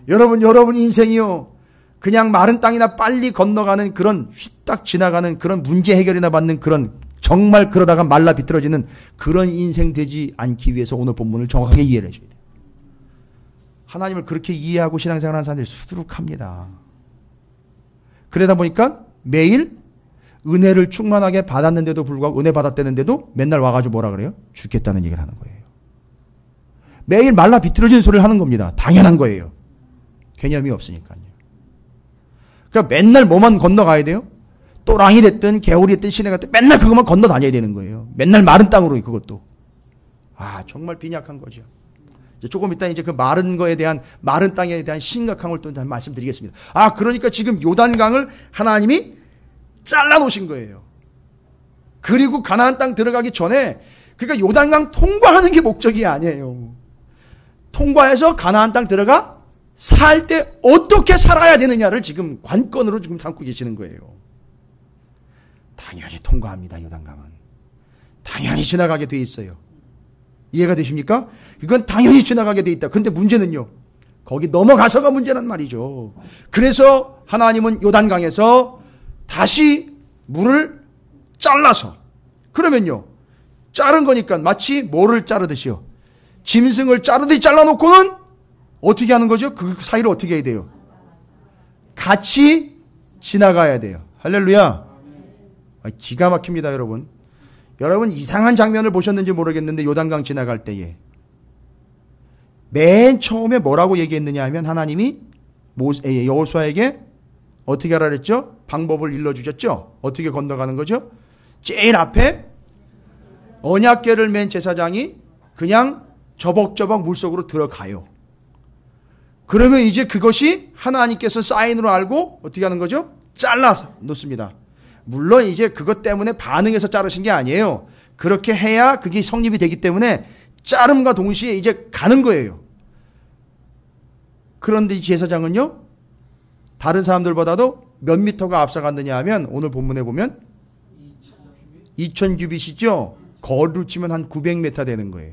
여러분 인생이요, 그냥 마른 땅이나 빨리 건너가는 그런 휘딱 지나가는 그런 문제 해결이나 받는 그런, 정말 그러다가 말라 비틀어지는 그런 인생 되지 않기 위해서 오늘 본문을 정확하게 이해를 해줘야 돼요. 하나님을 그렇게 이해하고 신앙생활하는 사람들이 수두룩합니다. 그러다 보니까 매일 은혜를 충만하게 받았는데도 불구하고, 은혜 받았다는데도 맨날 와가지고 뭐라 그래요? 죽겠다는 얘기를 하는 거예요. 매일 말라 비틀어지는 소리를 하는 겁니다. 당연한 거예요. 개념이 없으니까요. 그러니까 맨날 뭐만 건너가야 돼요? 또랑이 됐든 개울이 됐든 시내가 됐든 맨날 그것만 건너 다녀야 되는 거예요. 맨날 마른 땅으로, 그것도. 아, 정말 빈약한 거죠. 이제 조금 이따 이제 그 마른 거에 대한, 마른 땅에 대한 심각한 걸 또 말씀드리겠습니다. 아, 그러니까 지금 요단강을 하나님이 잘라 놓으신 거예요. 그리고 가나안 땅 들어가기 전에, 그러니까 요단강 통과하는 게 목적이 아니에요. 통과해서 가나안 땅 들어가 살 때 어떻게 살아야 되느냐를 지금 관건으로 지금 삼고 계시는 거예요. 당연히 통과합니다. 요단강은 당연히 지나가게 돼 있어요. 이해가 되십니까? 이건 당연히 지나가게 돼 있다. 근데 문제는요, 거기 넘어가서가 문제란 말이죠. 그래서 하나님은 요단강에서 다시 물을 잘라서, 그러면요, 자른 거니까 마치 뭐를 자르듯이요, 짐승을 자르듯이 잘라놓고는 어떻게 하는 거죠? 그 사이를 어떻게 해야 돼요? 같이 지나가야 돼요. 할렐루야. 기가 막힙니다, 여러분. 여러분 이상한 장면을 보셨는지 모르겠는데, 요단강 지나갈 때에 맨 처음에 뭐라고 얘기했느냐 하면, 하나님이 여호수아에게 어떻게 하라 그랬죠? 방법을 일러주셨죠? 어떻게 건너가는 거죠? 제일 앞에 언약궤를 맨 제사장이 그냥 저벅저벅 물속으로 들어가요. 그러면 이제 그것이 하나님께서 사인으로 알고 어떻게 하는 거죠? 잘라서 놓습니다. 물론 이제 그것 때문에 반응해서 자르신 게 아니에요. 그렇게 해야 그게 성립이 되기 때문에 자름과 동시에 이제 가는 거예요. 그런데 이 제사장은요, 다른 사람들보다도 몇 미터가 앞서갔느냐 하면, 오늘 본문에 보면 2000규빗이죠. 거리로 치면 한 900m 되는 거예요.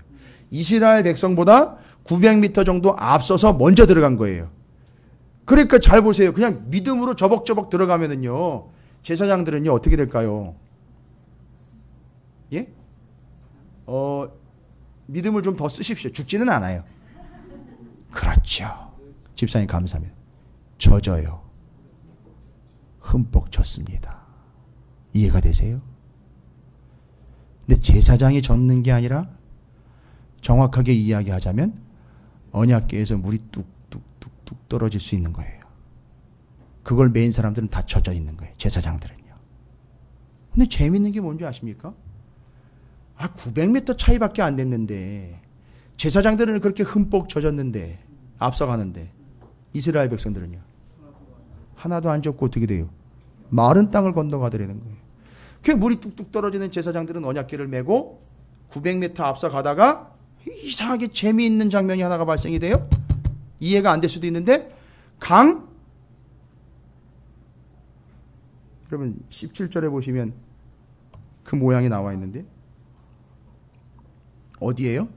이스라엘 백성보다 900m 정도 앞서서 먼저 들어간 거예요. 그러니까 잘 보세요. 그냥 믿음으로 저벅저벅 들어가면은요, 제사장들은요 어떻게 될까요? 예? 믿음을 좀 더 쓰십시오. 죽지는 않아요. 그렇죠. 집사님 감사합니다. 젖어요. 흠뻑 젖습니다. 이해가 되세요? 근데 제사장이 젖는 게 아니라, 정확하게 이야기하자면 언약궤에서 물이 뚝뚝뚝뚝 떨어질 수 있는 거예요. 그걸 메인 사람들은 다 젖어 있는 거예요. 제사장들은요. 근데 재밌는 게 뭔지 아십니까? 900m 차이밖에 안 됐는데, 제사장들은 그렇게 흠뻑 젖었는데, 앞서가는데, 이스라엘 백성들은요, 하나도 안 젖고 어떻게 돼요? 마른 땅을 건너가더라는 거예요. 그 물이 뚝뚝 떨어지는 제사장들은 언약궤를 메고 900m 앞서 가다가 이상하게 재미있는 장면이 하나가 발생이 돼요. 이해가 안 될 수도 있는데, 여러분 17절에 보시면 그 모양이 나와 있는데, 어디예요?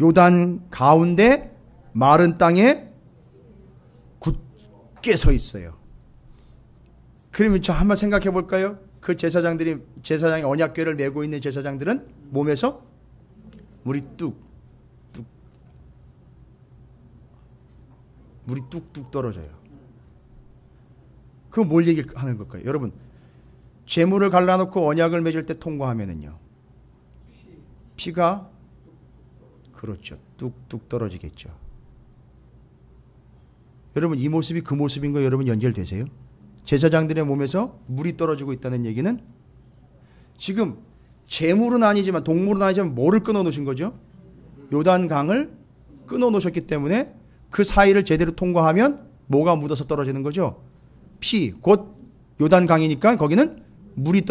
요단 가운데 마른 땅에 굳게 서 있어요. 그러면 저 한번 생각해 볼까요? 그 제사장이 언약궤를 메고 있는 제사장들은 몸에서 물이 뚝뚝 떨어져요. 그건 뭘 얘기하는 걸까요? 여러분, 재물을 갈라놓고 언약을 맺을 때 통과하면은요, 피가, 그렇죠, 뚝뚝 떨어지겠죠. 여러분, 이 모습이 그 모습인 거 여러분 연결되세요? 제사장들의 몸에서 물이 떨어지고 있다는 얘기는, 지금 재물은 아니지만, 동물은 아니지만 뭐를 끊어 놓으신 거죠? 요단강을 끊어 놓으셨기 때문에 그 사이를 제대로 통과하면 뭐가 묻어서 떨어지는 거죠? 피, 곧 요단강이니까 거기는 물이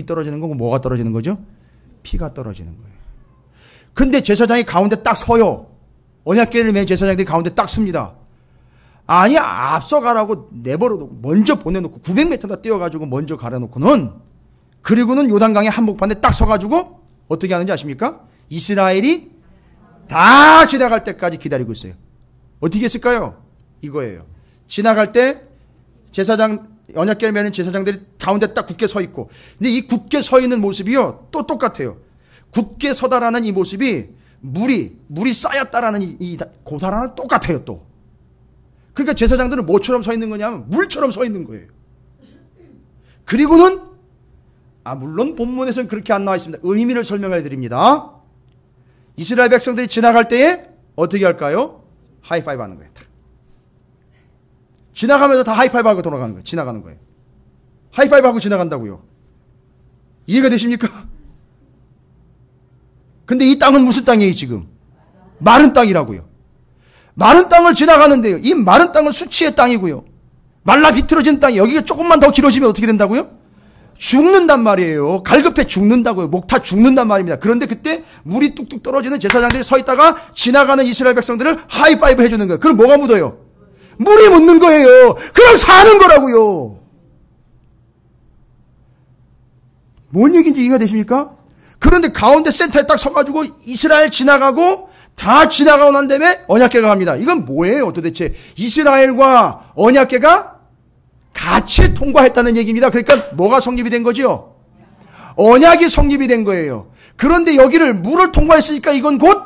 떨어지는 거고 뭐가 떨어지는 거죠? 피가 떨어지는 거예요. 근데 제사장이 가운데 딱 서요. 언약궤를 맨 제사장들이 가운데 딱 씁니다. 아니, 앞서가라고 내버려두고 먼저 보내놓고 900m나 뛰어가지고 먼저 가려놓고는, 그리고는 요단강의 한복판에 딱 서가지고 어떻게 하는지 아십니까? 이스라엘이 다 지나갈 때까지 기다리고 있어요. 어떻게 했을까요? 이거예요. 지나갈 때 언약궤를 매는 제사장들이 가운데 딱 굳게 서 있고, 근데 이 굳게 서 있는 모습이요 또 똑같아요. 굳게 서다라는 이 모습이 물이 쌓였다라는 이 고다라는 똑같아요 또. 그러니까 제사장들은 뭐처럼 서 있는 거냐면 물처럼 서 있는 거예요. 그리고는 물론 본문에서는 그렇게 안 나와 있습니다. 의미를 설명해 드립니다. 이스라엘 백성들이 지나갈 때에 어떻게 할까요? 하이파이브 하는 거예요. 지나가면서 다 하이파이브 하고 돌아가는 거예요. 지나가는 거예요. 하이파이브 하고 지나간다고요. 이해가 되십니까? 근데 이 땅은 무슨 땅이에요 지금? 마른 땅이라고요. 마른 땅을 지나가는데요. 이 마른 땅은 수치의 땅이고요. 말라 비틀어진 땅이 여기가 조금만 더 길어지면 어떻게 된다고요? 죽는단 말이에요. 갈급해 죽는다고요. 목타 죽는단 말입니다. 그런데 그때 물이 뚝뚝 떨어지는 제사장들이 서 있다가 지나가는 이스라엘 백성들을 하이파이브 해주는 거예요. 그럼 뭐가 묻어요? 물이 묻는 거예요. 그럼 사는 거라고요. 뭔 얘기인지 이해가 되십니까? 그런데 가운데 센터에 딱 서가지고 이스라엘 지나가고 다 지나가고 난 다음에 언약궤가 갑니다. 이건 뭐예요 도대체? 이스라엘과 언약궤가 같이 통과했다는 얘기입니다. 그러니까 뭐가 성립이 된 거죠? 언약이 성립이 된 거예요. 그런데 여기를 물을 통과했으니까 이건 곧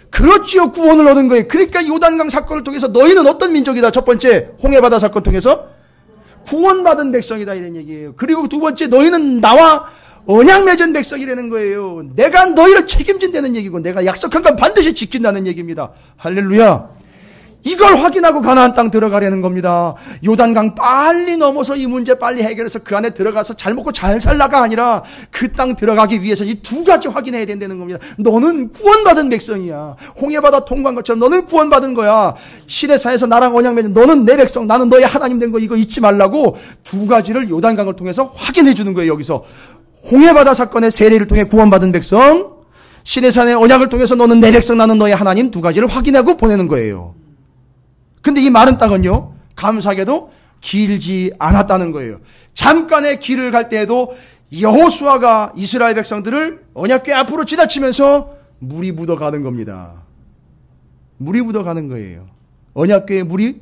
그렇지요. 구원을 얻은 거예요. 그러니까 요단강 사건을 통해서 너희는 어떤 민족이다. 첫 번째 홍해바다 사건 통해서 구원받은 백성이다 이런 얘기예요. 그리고 두 번째 너희는 나와 언약 맺은 백성이라는 거예요. 내가 너희를 책임진다는 얘기고 내가 약속한 건 반드시 지킨다는 얘기입니다. 할렐루야. 이걸 확인하고 가나안 땅 들어가려는 겁니다. 요단강 빨리 넘어서 이 문제 빨리 해결해서 그 안에 들어가서 잘 먹고 잘 살라가 아니라 그 땅 들어가기 위해서 이 두 가지 확인해야 된다는 겁니다. 너는 구원받은 백성이야. 홍해바다 통과한 것처럼 너는 구원받은 거야. 시내사에서 나랑 언약 맺은 너는 내 백성, 나는 너의 하나님 된 거 이거 잊지 말라고 두 가지를 요단강을 통해서 확인해 주는 거예요. 여기서 홍해바다 사건의 세례를 통해 구원받은 백성, 시내산의 언약을 통해서 너는 내 백성, 나는 너의 하나님 두 가지를 확인하고 보내는 거예요. 근데 이 마른 땅은요, 감사하게도 길지 않았다는 거예요. 잠깐의 길을 갈 때에도 여호수아가 이스라엘 백성들을 언약궤 앞으로 지나치면서 물이 묻어가는 겁니다. 물이 묻어가는 거예요. 언약궤의 물이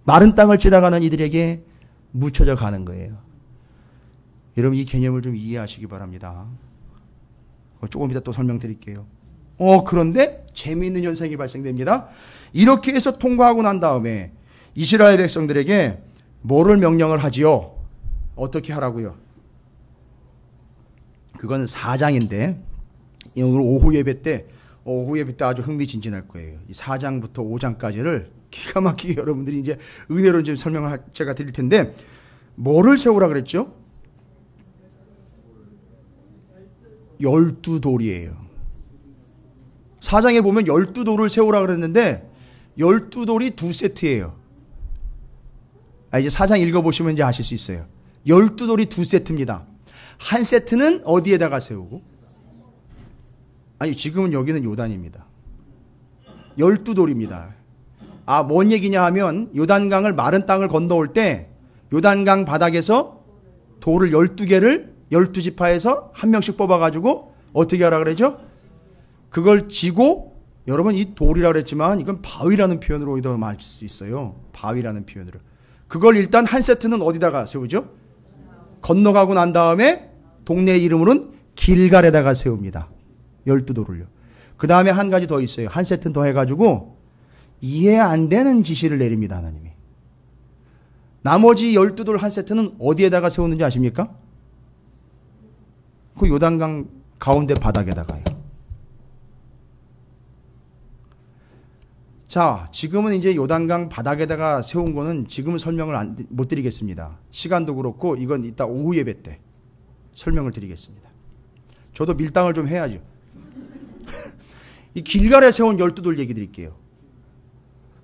마른 땅을 지나가는 이들에게 묻혀져 가는 거예요. 여러분 이 개념을 좀 이해하시기 바랍니다. 조금 이따 또 설명드릴게요. 그런데 재미있는 현상이 발생됩니다. 이렇게 해서 통과하고 난 다음에 이스라엘 백성들에게 뭐를 명령을 하지요? 어떻게 하라고요? 그건 4장인데 오늘 오후 예배 때 아주 흥미진진할 거예요. 이 4장부터 5장까지를 기가 막히게 여러분들이 이제 은혜로 좀 설명을 제가 드릴 텐데 뭐를 세우라 그랬죠? 12돌이에요. 4장에 보면 12돌을 세우라 그랬는데 12돌이 두 세트예요. 이제 4장 읽어보시면 이제 아실 수 있어요. 12돌이 두 세트입니다. 한 세트는 어디에다가 세우고? 지금은 여기는 요단입니다. 12돌입니다. 뭔 얘기냐 하면 요단강을 마른 땅을 건너올 때 요단강 바닥에서 돌을 12개를 12지파에서 한 명씩 뽑아가지고 어떻게 하라 그러죠? 그걸 지고, 여러분 이 돌이라고 그랬지만 이건 바위라는 표현으로 말 수 있어요. 바위라는 표현으로. 그걸 일단 한 세트는 어디다가 세우죠? 건너가고 난 다음에 동네 이름으로는 길갈에다가 세웁니다. 12돌을요. 그 다음에 한 가지 더 있어요. 한 세트는 더 해가지고 이해 안 되는 지시를 내립니다. 하나님이. 나머지 12돌 한 세트는 어디에다가 세우는지 아십니까? 그 요단강 가운데 바닥에다가요. 자, 지금은 이제 요단강 바닥에다가 세운 거는 지금은 설명을 못 드리겠습니다. 시간도 그렇고 이건 이따 오후 예배 때 설명을 드리겠습니다. 저도 밀당을 좀 해야죠. 이 길갈에 세운 12돌 얘기 드릴게요.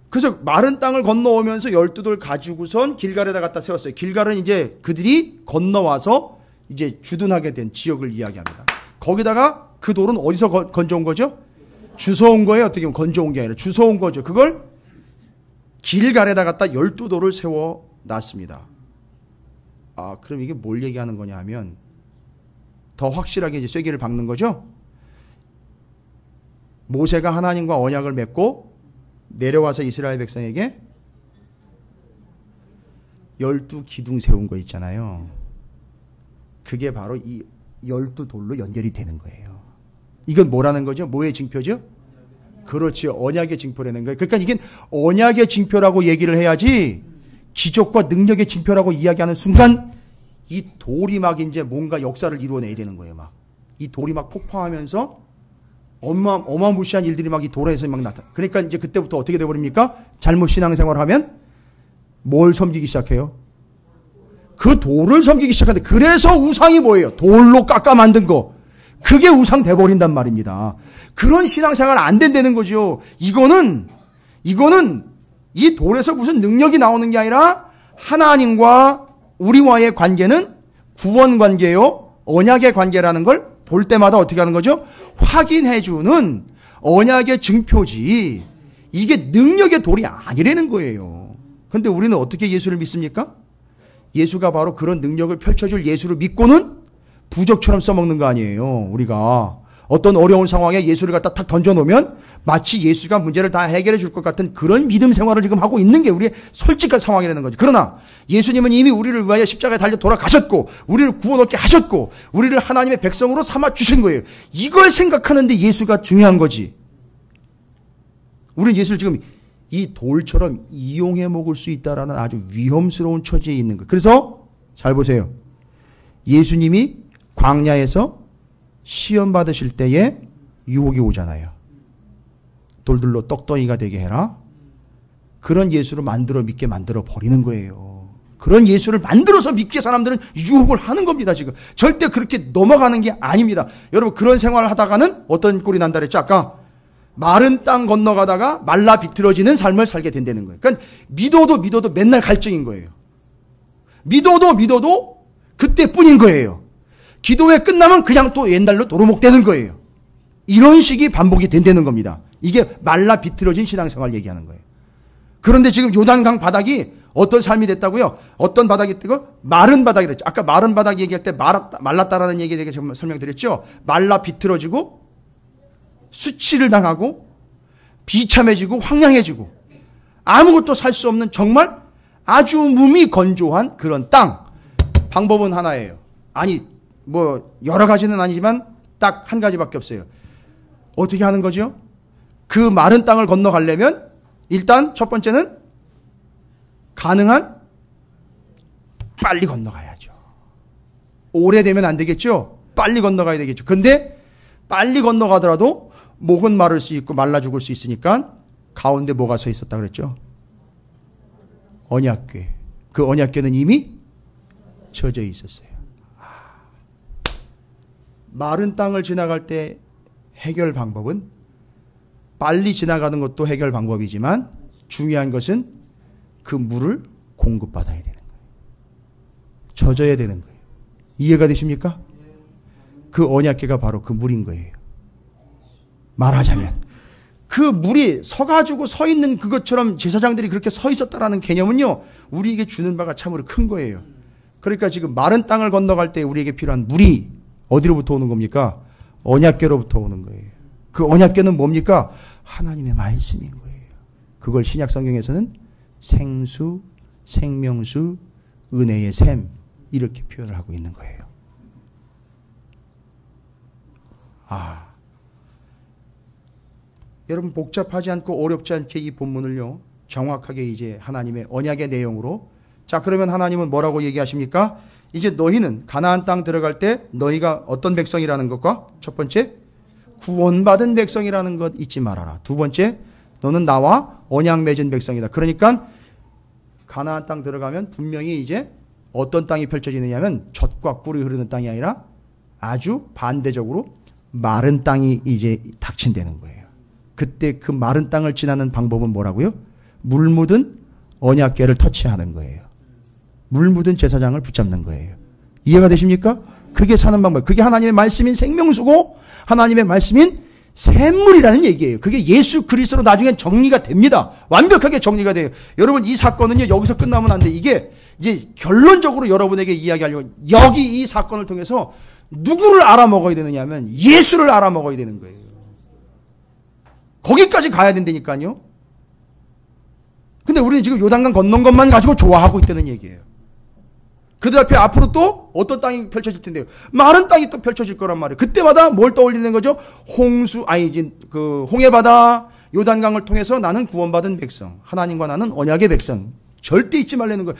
그래서 마른 땅을 건너오면서 12돌 가지고선 길갈에다 갖다 세웠어요. 길갈은 이제 그들이 건너와서 이제 주둔하게 된 지역을 이야기합니다. 거기다가 그 돌은 어디서 건져온 거죠? 주워온 거예요. 어떻게 보면 건져온 게 아니라 주워온 거죠. 그걸 길갈에다 갖다 12돌을 세워놨습니다. 아, 그럼 이게 뭘 얘기하는 거냐 하면 더 확실하게 이제 쐐기를 박는 거죠. 모세가 하나님과 언약을 맺고 내려와서 이스라엘 백성에게 12기둥 세운 거 있잖아요. 그게 바로 이 12돌로 연결이 되는 거예요. 이건 뭐라는 거죠? 뭐의 징표죠? 그렇죠. 언약의 징표라는 거예요. 그러니까 이게 언약의 징표라고 얘기를 해야지 기적과 능력의 징표라고 이야기하는 순간 이 돌이 막 이제 뭔가 역사를 이루어내야 되는 거예요. 막 이 돌이 막 폭파하면서 어마무시한 일들이 막 이 돌에서 막 나타. 그러니까 이제 그때부터 어떻게 돼버립니까? 잘못 신앙생활을 하면 뭘 섬기기 시작해요? 그 돌을 섬기기 시작하는데, 그래서 우상이 뭐예요? 돌로 깎아 만든 거. 그게 우상 돼버린단 말입니다. 그런 신앙생활 안 된다는 거죠. 이거는 이 돌에서 무슨 능력이 나오는 게 아니라 하나님과 우리와의 관계는 구원 관계요, 언약의 관계라는 걸 볼 때마다 어떻게 하는 거죠? 확인해주는 언약의 증표지. 이게 능력의 돌이 아니라는 거예요. 그런데 우리는 어떻게 예수를 믿습니까? 예수가 바로 그런 능력을 펼쳐줄 예수를 믿고는 부적처럼 써먹는 거 아니에요. 우리가 어떤 어려운 상황에 예수를 갖다 탁 던져놓으면 마치 예수가 문제를 다 해결해 줄 것 같은 그런 믿음 생활을 지금 하고 있는 게 우리의 솔직한 상황이라는 거죠. 그러나 예수님은 이미 우리를 위하여 십자가에 달려 돌아가셨고 우리를 구원 얻게 하셨고 우리를 하나님의 백성으로 삼아 주신 거예요. 이걸 생각하는데 예수가 중요한 거지. 우리는 예수를 지금 이 돌처럼 이용해 먹을 수 있다라는 아주 위험스러운 처지에 있는 거예요. 그래서 잘 보세요. 예수님이 광야에서 시험 받으실 때에 유혹이 오잖아요. 돌들로 떡덩이가 되게 해라. 그런 예수를 믿게 만들어 버리는 거예요. 그런 예수를 만들어서 믿게 사람들은 유혹을 하는 겁니다. 지금 절대 그렇게 넘어가는 게 아닙니다. 여러분, 그런 생활을 하다가는 어떤 꼴이 난다 그랬죠? 아까 마른 땅 건너가다가 말라 비틀어지는 삶을 살게 된다는 거예요. 그러니까 믿어도 맨날 갈증인 거예요. 믿어도 그때뿐인 거예요. 기도회 끝나면 그냥 또 옛날로 도루묵 되는 거예요. 이런 식이 반복이 된다는 겁니다. 이게 말라 비틀어진 신앙생활 얘기하는 거예요. 그런데 지금 요단강 바닥이 어떤 삶이 됐다고요? 어떤 바닥이 뜨고 마른 바닥이랬죠. 아까 마른 바닥 얘기할 때 말랐다라는 얘기에 대해 설명드렸죠. 말라 비틀어지고 수치를 당하고 비참해지고 황량해지고 아무것도 살 수 없는 정말 아주 몸이 건조한 그런 땅. 방법은 하나예요. 아니 뭐 여러 가지는 아니지만 딱 한 가지밖에 없어요. 어떻게 하는 거죠? 그 마른 땅을 건너가려면 일단 첫 번째는 가능한 빨리 건너가야죠. 오래되면 안 되겠죠? 빨리 건너가야 되겠죠. 근데 빨리 건너가더라도 목은 마를 수 있고 말라 죽을 수 있으니까 가운데 뭐가 서 있었다 그랬죠? 언약궤. 그 언약궤는 이미 젖어 있었어요. 마른 땅을 지나갈 때 해결 방법은 빨리 지나가는 것도 해결 방법이지만 중요한 것은 그 물을 공급받아야 되는 거예요. 젖어야 되는 거예요. 이해가 되십니까? 그 언약궤가 바로 그 물인 거예요. 말하자면 그 물이 서가지고 서 있는 그것처럼 제사장들이 그렇게 서 있었다라는 개념은요, 우리에게 주는 바가 참으로 큰 거예요. 그러니까 지금 마른 땅을 건너갈 때 우리에게 필요한 물이 어디로부터 오는 겁니까? 언약궤로부터 오는 거예요. 그 언약궤는 뭡니까? 하나님의 말씀인 거예요. 그걸 신약 성경에서는 생수, 생명수, 은혜의 샘 이렇게 표현을 하고 있는 거예요. 여러분 복잡하지 않고 어렵지 않게 이 본문을요 정확하게 이제 하나님의 언약의 내용으로, 자 그러면 하나님은 뭐라고 얘기하십니까? 이제 너희는 가나안 땅 들어갈 때 너희가 어떤 백성이라는 것과 첫 번째 구원받은 백성이라는 것 잊지 말아라. 두 번째 너는 나와 언약 맺은 백성이다. 그러니까 가나안 땅 들어가면 분명히 이제 어떤 땅이 펼쳐지느냐면 젖과 꿀이 흐르는 땅이 아니라 아주 반대적으로 마른 땅이 이제 닥친다는 거예요. 그때 그 마른 땅을 지나는 방법은 뭐라고요? 물 묻은 언약궤를 터치하는 거예요. 물 묻은 제사장을 붙잡는 거예요. 이해가 되십니까? 그게 사는 방법. 그게 하나님의 말씀인 생명수고 하나님의 말씀인 샘물이라는 얘기예요. 그게 예수 그리스도로 나중에 정리가 됩니다. 완벽하게 정리가 돼요. 여러분 이 사건은요 여기서 끝나면 안 돼. 이게 이제 결론적으로 여러분에게 이야기하려고 여기 이 사건을 통해서 누구를 알아먹어야 되느냐 하면 예수를 알아먹어야 되는 거예요. 거기까지 가야 된다니까요. 근데 우리는 지금 요단강 건넌 것만 가지고 좋아하고 있다는 얘기예요. 그들 앞에 앞으로 또 어떤 땅이 펼쳐질 텐데요. 마른 땅이 또 펼쳐질 거란 말이에요. 그때마다 뭘 떠올리는 거죠? 홍해바다, 요단강을 통해서 나는 구원받은 백성, 하나님과 나는 언약의 백성. 절대 잊지 말라는 거예요.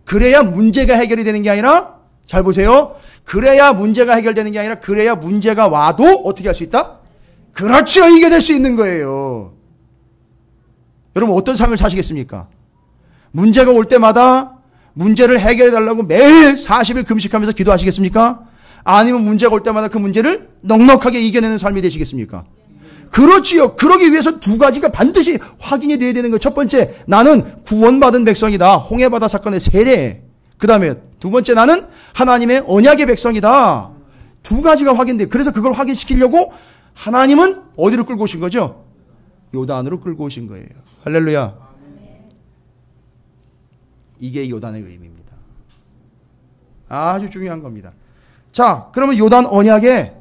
그래야 문제가 해결이 되는 게 아니라, 잘 보세요. 그래야 문제가 해결되는 게 아니라, 그래야 문제가 와도 어떻게 할 수 있다? 그렇죠. 이겨낼 수 있는 거예요. 여러분 어떤 삶을 사시겠습니까? 문제가 올 때마다 문제를 해결해 달라고 매일 40일 금식하면서 기도하시겠습니까? 아니면 문제가 올 때마다 그 문제를 넉넉하게 이겨내는 삶이 되시겠습니까? 그렇지요. 그러기 위해서 두 가지가 반드시 확인이 돼야 되는 거예요. 첫 번째, 나는 구원받은 백성이다. 홍해바다 사건의 세례. 그 다음에 두 번째, 나는 하나님의 언약의 백성이다. 두 가지가 확인돼요. 그래서 그걸 확인시키려고 하나님은 어디로 끌고 오신 거죠? 요단으로 끌고 오신 거예요. 할렐루야. 이게 요단의 의미입니다. 아주 중요한 겁니다. 자, 그러면 요단 언약의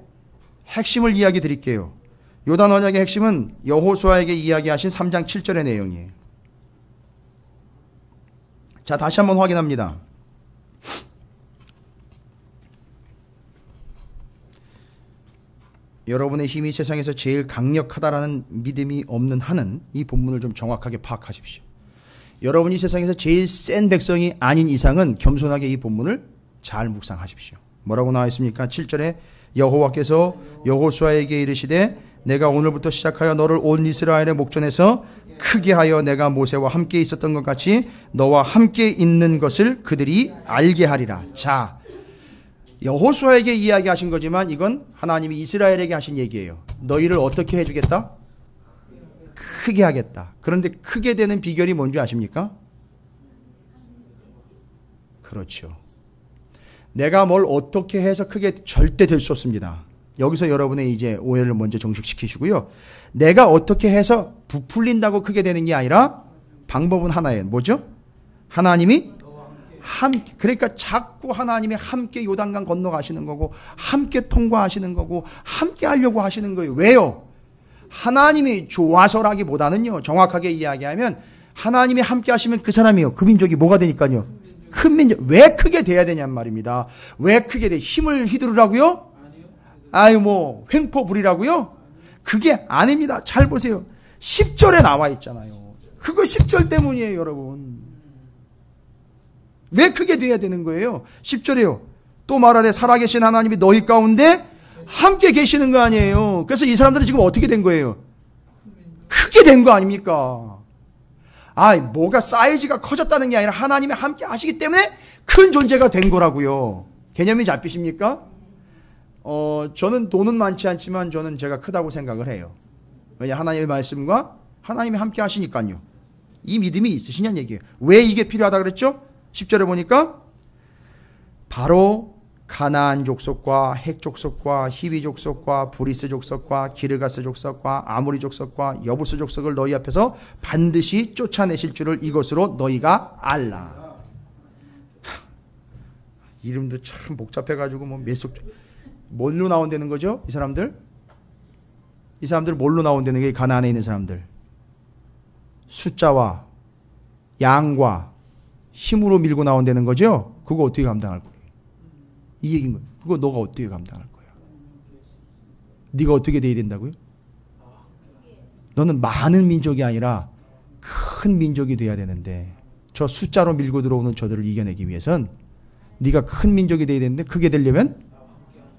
핵심을 이야기 드릴게요. 요단 언약의 핵심은 여호수아에게 이야기하신 3장 7절의 내용이에요. 자, 다시 한번 확인합니다. 여러분의 힘이 세상에서 제일 강력하다라는 믿음이 없는 한은 이 본문을 좀 정확하게 파악하십시오. 여러분이 세상에서 제일 센 백성이 아닌 이상은 겸손하게 이 본문을 잘 묵상하십시오. 뭐라고 나와 있습니까? 7절에 여호와께서 여호수아에게 이르시되 내가 오늘부터 시작하여 너를 온 이스라엘의 목전에서 크게 하여 내가 모세와 함께 있었던 것 같이 너와 함께 있는 것을 그들이 알게 하리라. 자, 여호수아에게 이야기하신 거지만 이건 하나님이 이스라엘에게 하신 얘기예요. 너희를 어떻게 해주겠다? 크게 하겠다. 그런데 크게 되는 비결이 뭔지 아십니까? 그렇죠. 내가 뭘 어떻게 해서 크게 절대 될 수 없습니다. 여기서 여러분의 이제 오해를 먼저 정식시키시고요. 내가 어떻게 해서 부풀린다고 크게 되는 게 아니라 방법은 하나예요. 뭐죠? 하나님이 그러니까 자꾸 하나님이 함께 요단강 건너가시는 거고 함께 통과하시는 거고 함께 하려고 하시는 거예요. 왜요? 하나님이 좋아서라기보다는요. 정확하게 이야기하면 하나님이 함께 하시면 그 사람이요. 그 민족이 뭐가 되니까요? 큰 민족. 왜 크게 돼야 되냔 말입니다. 왜 크게 돼? 힘을 휘두르라고요? 횡포 부리라고요? 그게 아닙니다. 잘 보세요. 10절에 나와 있잖아요. 그거 10절 때문이에요, 여러분. 왜 크게 돼야 되는 거예요? 10절에요. 또 말하되 살아계신 하나님이 너희 가운데 함께 계시는 거 아니에요. 그래서 이 사람들은 지금 어떻게 된 거예요? 크게 된 거 아닙니까? 뭐가 사이즈가 커졌다는 게 아니라 하나님이 함께 하시기 때문에 큰 존재가 된 거라고요. 개념이 잡히십니까? 저는 돈은 많지 않지만 저는 제가 크다고 생각을 해요. 왜냐 하나님의 말씀과 하나님이 함께 하시니까요. 이 믿음이 있으시냐는 얘기예요. 왜 이게 필요하다 그랬죠? 10절에 보니까 바로 가나안 족속과 헷 족속과 히위 족속과 브리스 족속과 기르가스 족속과 아모리 족속과 여부스 족속을 너희 앞에서 반드시 쫓아내실 줄을 이것으로 너희가 알라. 이름도 참 복잡해가지고 몇 속 뭘로 나온다는 거죠? 이 사람들 뭘로 나온다는 게 가나안에 있는 사람들. 숫자와 양과 힘으로 밀고 나온다는 거죠? 그거 어떻게 감당할 거예요? 이 얘기인 거예요. 그거 너가 어떻게 감당할 거야? 네가 어떻게 돼야 된다고요? 너는 많은 민족이 아니라 큰 민족이 돼야 되는데 저 숫자로 밀고 들어오는 저들을 이겨내기 위해선 네가 큰 민족이 돼야 되는데 그게 되려면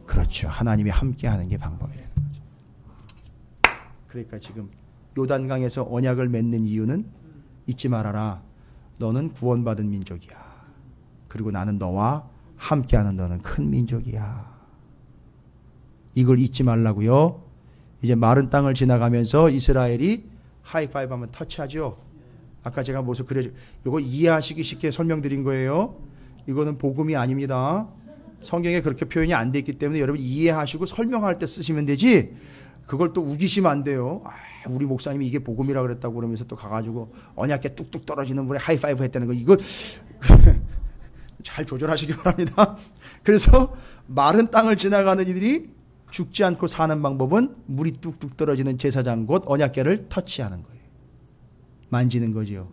그렇죠. 하나님이 함께하는 게 방법이라는 거죠. 그러니까 지금 요단강에서 언약을 맺는 이유는 잊지 말아라. 너는 구원받은 민족이야. 그리고 나는 너와 함께하는 너는 큰 민족이야. 이걸 잊지 말라고요. 이제 마른 땅을 지나가면서 이스라엘이 하이파이브 하면 터치하죠. 아까 제가 모습 그려줘. 이거 이해하시기 쉽게 설명드린 거예요. 이거는 복음이 아닙니다. 성경에 그렇게 표현이 안 돼 있기 때문에 여러분 이해하시고 설명할 때 쓰시면 되지. 그걸 또 우기시면 안 돼요. 우리 목사님이 이게 복음이라 그랬다고 그러면서 또 가가지고 언약계 뚝뚝 떨어지는 분에 하이파이브 했다는 거 이거 잘 조절하시기 바랍니다. 그래서 마른 땅을 지나가는 이들이 죽지 않고 사는 방법은 물이 뚝뚝 떨어지는 제사장 곧 언약궤를 터치하는 거예요. 만지는 거죠.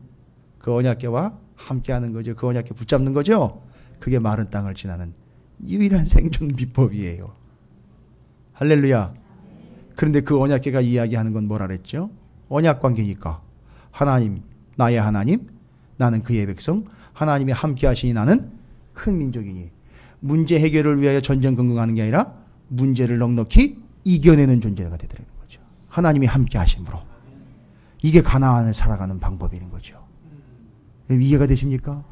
그 언약궤와 함께하는 거죠. 그 언약궤 붙잡는 거죠. 그게 마른 땅을 지나는 유일한 생존 비법이에요. 할렐루야. 그런데 그 언약궤가 이야기하는 건 뭐라 그랬죠? 언약 관계니까 하나님, 나의 하나님, 나는 그의 백성, 하나님이 함께 하시니 나는 큰 민족이니 문제 해결을 위하여 전전긍긍하는 게 아니라 문제를 넉넉히 이겨내는 존재가 되더라는 거죠. 하나님이 함께 하심으로. 이게 가나안을 살아가는 방법인 거죠. 이해가 되십니까?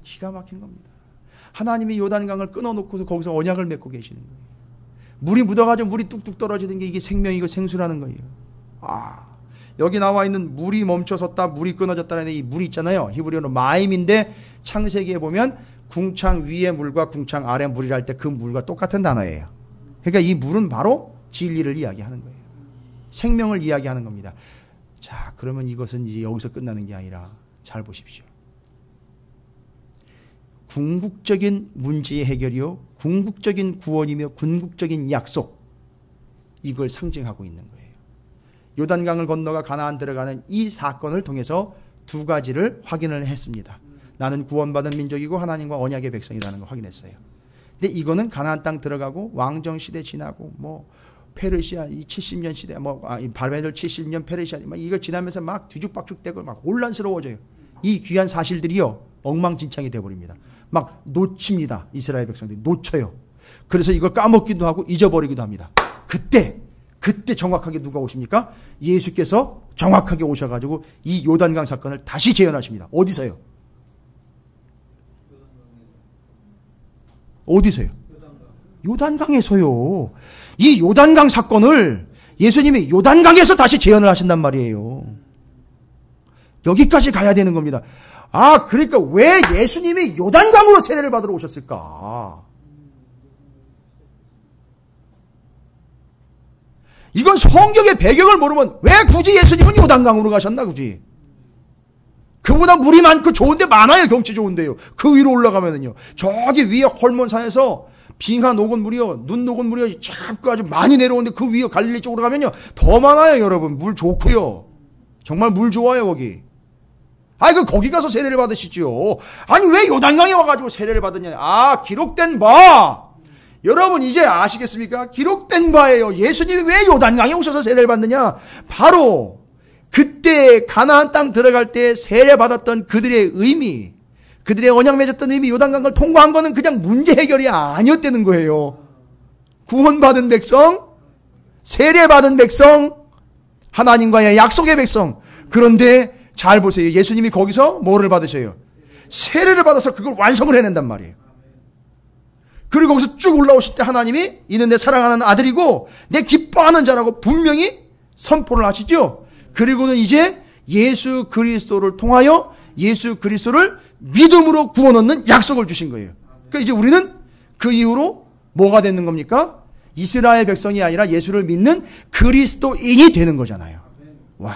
기가 막힌 겁니다. 하나님이 요단강을 끊어놓고서 거기서 언약을 맺고 계시는 거예요. 물이 묻어가지고 물이 뚝뚝 떨어지는 게 이게 생명이고 생수라는 거예요. 여기 나와 있는 물이 멈춰섰다, 물이 끊어졌다는 이 물이 있잖아요. 히브리어로 마임인데 창세기에 보면 궁창 위의 물과 궁창 아래 물이라 할 때 그 물과 똑같은 단어예요. 그러니까 이 물은 바로 진리를 이야기하는 거예요. 생명을 이야기하는 겁니다. 자, 그러면 이것은 이제 여기서 끝나는 게 아니라 잘 보십시오. 궁극적인 문제의 해결이요, 궁극적인 구원이며 궁극적인 약속, 이걸 상징하고 있는 거예요. 요단강을 건너가 가나안 들어가는 이 사건을 통해서 두 가지를 확인을 했습니다. 나는 구원받은 민족이고 하나님과 언약의 백성이라는 걸 확인했어요. 근데 이거는 가나안 땅 들어가고 왕정 시대 지나고 페르시아 이 70년 시대 바벨 70년 페르시아 이거 지나면서 막 뒤죽박죽되고 막 혼란스러워져요. 이 귀한 사실들이요 엉망진창이 돼버립니다. 막 놓칩니다. 이스라엘 백성들이 놓쳐요. 그래서 이걸 까먹기도 하고 잊어버리기도 합니다. 그때 정확하게 누가 오십니까? 예수께서 정확하게 오셔가지고 이 요단강 사건을 다시 재현하십니다. 어디서요? 어디서요? 요단강에서요. 이 요단강 사건을 예수님이 요단강에서 다시 재현을 하신단 말이에요. 여기까지 가야 되는 겁니다. 그러니까 왜 예수님이 요단강으로 세례를 받으러 오셨을까? 이건 성경의 배경을 모르면 왜 굳이 예수님은 요단강으로 가셨나 굳이? 그보다 물이 많고 좋은데 많아요. 경치 좋은데요. 그 위로 올라가면은요. 저기 위에 헐몬산에서 빙하 녹은 물이요. 눈 녹은 물이요. 자꾸 아주 많이 내려오는데 그 위에 갈릴리 쪽으로 가면요. 더 많아요, 여러분. 물 좋고요. 정말 물 좋아요, 거기. 거기 가서 세례를 받으시죠. 왜 요단강에 와가지고 세례를 받았냐. 기록된 바. 여러분 이제 아시겠습니까? 기록된 바예요. 예수님이 왜 요단강에 오셔서 세례를 받느냐? 바로 그때 가나안 땅 들어갈 때 세례 받았던 그들의 의미, 그들의 언약 맺었던 의미, 요단강을 통과한 거는 그냥 문제 해결이 아니었다는 거예요. 구원받은 백성, 세례받은 백성, 하나님과의 약속의 백성. 그런데 잘 보세요. 예수님이 거기서 뭐를 받으셔요? 세례를 받아서 그걸 완성을 해낸단 말이에요. 그리고 거기서 쭉 올라오실 때 하나님이 이는 내 사랑하는 아들이고 내 기뻐하는 자라고 분명히 선포를 하시죠. 그리고는 이제 예수 그리스도를 통하여 예수 그리스도를 믿음으로 구원 얻는 약속을 주신 거예요. 그러니까 이제 우리는 그 이후로 뭐가 되는 겁니까? 이스라엘 백성이 아니라 예수를 믿는 그리스도인이 되는 거잖아요. 와,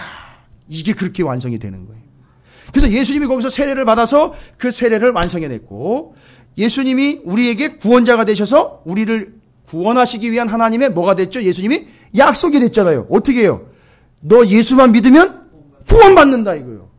이게 그렇게 완성이 되는 거예요. 그래서 예수님이 거기서 세례를 받아서 그 세례를 완성해냈고, 예수님이 우리에게 구원자가 되셔서 우리를 구원하시기 위한 하나님의 뭐가 됐죠? 예수님이 약속이 됐잖아요. 어떻게 해요? 너 예수만 믿으면 구원받는다 이거예요.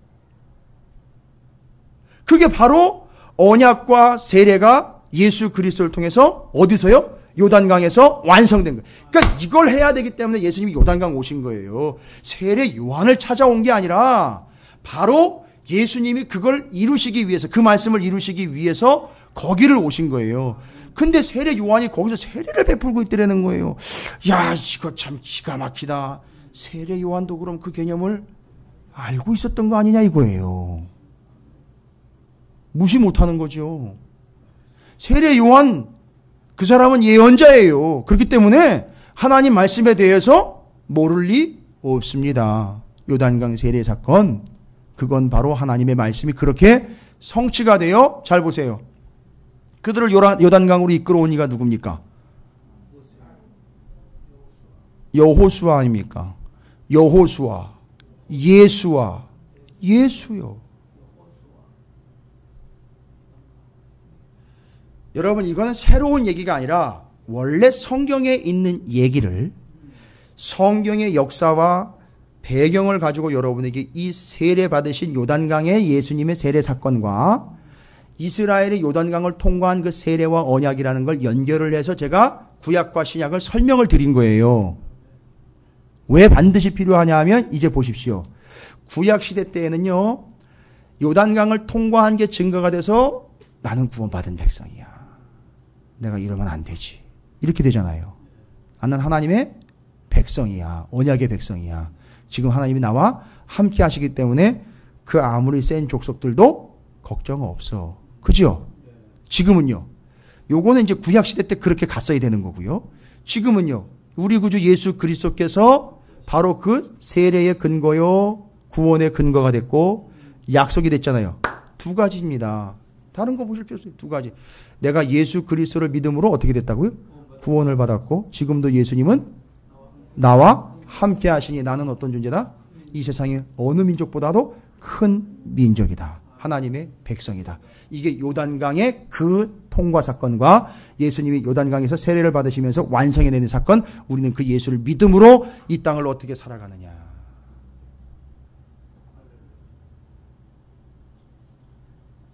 그게 바로 언약과 세례가 예수 그리스도를 통해서 어디서요? 요단강에서 완성된 거예요. 그러니까 이걸 해야 되기 때문에 예수님이 요단강 오신 거예요. 세례 요한을 찾아온 게 아니라 바로 예수님이 그걸 이루시기 위해서, 그 말씀을 이루시기 위해서 거기를 오신 거예요. 근데 세례 요한이 거기서 세례를 베풀고 있더라는 거예요. 야, 이거 참 기가 막히다. 세례 요한도 그럼 그 개념을 알고 있었던 거 아니냐 이거예요. 무시 못하는 거죠. 세례 요한, 그 사람은 예언자예요. 그렇기 때문에 하나님 말씀에 대해서 모를 리 없습니다. 요단강 세례 사건, 그건 바로 하나님의 말씀이 그렇게 성취가 되어, 잘 보세요. 그들을 요단강으로 이끌어온 이가 누굽니까? 여호수아 아닙니까? 여호수아, 예수와 예수요. 여러분, 이거는 새로운 얘기가 아니라 원래 성경에 있는 얘기를 성경의 역사와 배경을 가지고 여러분에게 이 세례 받으신 요단강의 예수님의 세례 사건과 이스라엘이 요단강을 통과한 그 세례와 언약이라는 걸 연결을 해서 제가 구약과 신약을 설명을 드린 거예요. 왜 반드시 필요하냐 하면 이제 보십시오. 구약 시대 때에는요, 요단강을 통과한 게 증거가 돼서 나는 구원받은 백성이야. 내가 이러면 안 되지. 이렇게 되잖아요. 나는 하나님의 백성이야. 언약의 백성이야. 지금 하나님이 나와 함께 하시기 때문에 그 아무리 센 족속들도 걱정 없어. 그죠? 지금은요. 요거는 이제 구약시대 때 그렇게 갔어야 되는 거고요. 지금은요. 우리 구주 예수 그리스도께서 바로 그 세례의 근거요, 구원의 근거가 됐고 약속이 됐잖아요. 두 가지입니다. 다른 거 보실 필요 없어요. 두 가지. 내가 예수 그리스도를 믿음으로 어떻게 됐다고요? 구원을 받았고 지금도 예수님은 나와 함께 하시니 나는 어떤 존재다? 이 세상의 어느 민족보다도 큰 민족이다. 하나님의 백성이다. 이게 요단강의 그 통과 사건과 예수님이 요단강에서 세례를 받으시면서 완성해내는 사건, 우리는 그 예수를 믿음으로 이 땅을 어떻게 살아가느냐.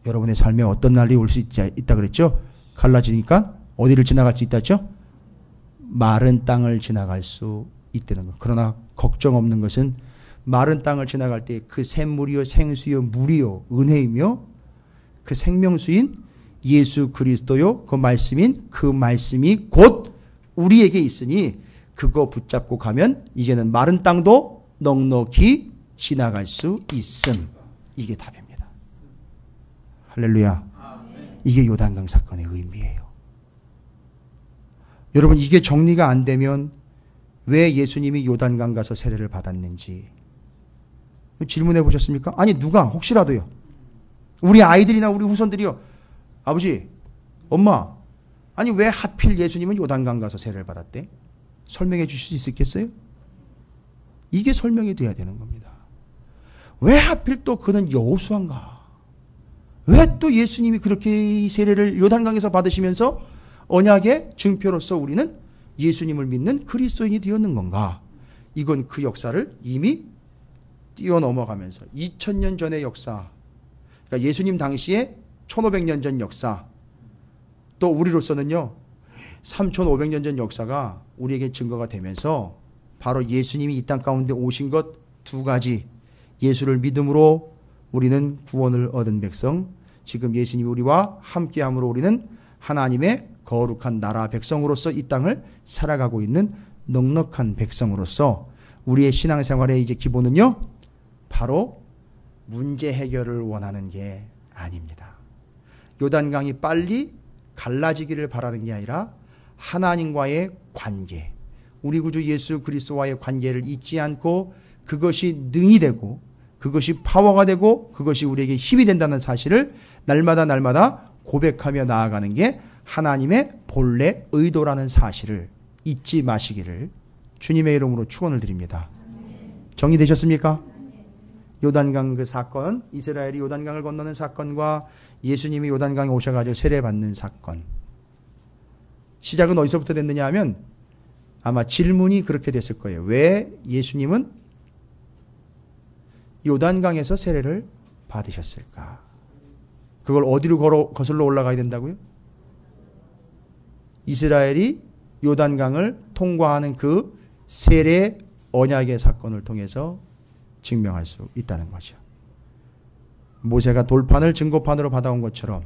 여러분의 삶에 어떤 날이 올 수 있다 그랬죠? 갈라지니까 어디를 지나갈 수 있다 했죠? 마른 땅을 지나갈 수 있다는 것. 그러나 걱정 없는 것은 마른 땅을 지나갈 때 그 샘물이요 생수요 물이요 은혜이며 그 생명수인 예수 그리스도요 그 말씀인 그 말씀이 곧 우리에게 있으니 그거 붙잡고 가면 이제는 마른 땅도 넉넉히 지나갈 수 있음. 이게 답입니다. 할렐루야. 이게 요단강 사건의 의미예요. 여러분, 이게 정리가 안 되면 왜 예수님이 요단강 가서 세례를 받았는지 질문해 보셨습니까? 아니, 누가 혹시라도요. 우리 아이들이나 우리 후손들이요. 아버지, 엄마, 아니 왜 하필 예수님은 요단강 가서 세례를 받았대? 설명해 주실 수 있겠어요? 이게 설명이 돼야 되는 겁니다. 왜 하필 또 그는 여호수아인가? 왜 또 예수님이 그렇게 이 세례를 요단강에서 받으시면서 언약의 증표로서 우리는 예수님을 믿는 그리스도인이 되었는 건가? 이건 그 역사를 이미 뛰어넘어가면서 2000년 전의 역사, 그러니까 예수님 당시에 1500년 전 역사, 또 우리로서는요 3500년 전 역사가 우리에게 증거가 되면서 바로 예수님이 이 땅 가운데 오신 것 두 가지, 예수를 믿음으로 우리는 구원을 얻은 백성, 지금 예수님이 우리와 함께함으로 우리는 하나님의 거룩한 나라 백성으로서 이 땅을 살아가고 있는 넉넉한 백성으로서 우리의 신앙생활의 이제 기본은요 바로 문제 해결을 원하는 게 아닙니다. 요단강이 빨리 갈라지기를 바라는 게 아니라 하나님과의 관계, 우리 구주 예수 그리스도와의 관계를 잊지 않고 그것이 능이 되고 그것이 파워가 되고 그것이 우리에게 힘이 된다는 사실을 날마다 고백하며 나아가는 게 하나님의 본래 의도라는 사실을 잊지 마시기를 주님의 이름으로 축원을 드립니다. 정리되셨습니까? 요단강 그 사건, 이스라엘이 요단강을 건너는 사건과 예수님이 요단강에 오셔가지고 세례받는 사건. 시작은 어디서부터 됐느냐 하면 아마 질문이 그렇게 됐을 거예요. 왜 예수님은 요단강에서 세례를 받으셨을까? 그걸 어디로 거슬러 올라가야 된다고요? 이스라엘이 요단강을 통과하는 그 세례 언약의 사건을 통해서 증명할 수 있다는 거죠. 모세가 돌판을 증거판으로 받아온 것처럼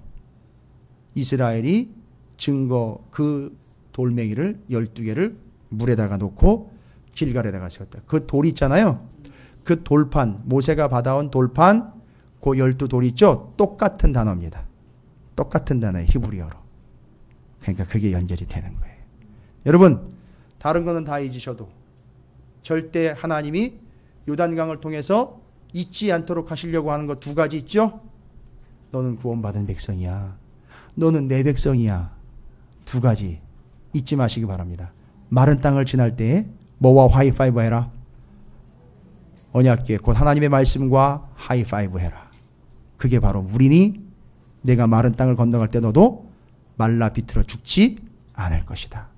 이스라엘이 증거 그 돌멩이를 12개를 물에다가 놓고 길갈에다가 세웠다. 그 돌 있잖아요. 그 돌판, 모세가 받아온 돌판, 그 12돌 있죠? 똑같은 단어입니다. 똑같은 단어예요. 히브리어로. 그러니까 그게 연결이 되는 거예요. 여러분, 다른 거는 다 잊으셔도 절대 하나님이 요단강을 통해서 잊지 않도록 하시려고 하는 것 두 가지 있죠? 너는 구원받은 백성이야. 너는 내 백성이야. 두 가지 잊지 마시기 바랍니다. 마른 땅을 지날 때에 뭐와 하이파이브 해라? 언약궤 곧 하나님의 말씀과 하이파이브 해라. 그게 바로 물이니 내가 마른 땅을 건너갈 때 너도 말라 비틀어 죽지 않을 것이다.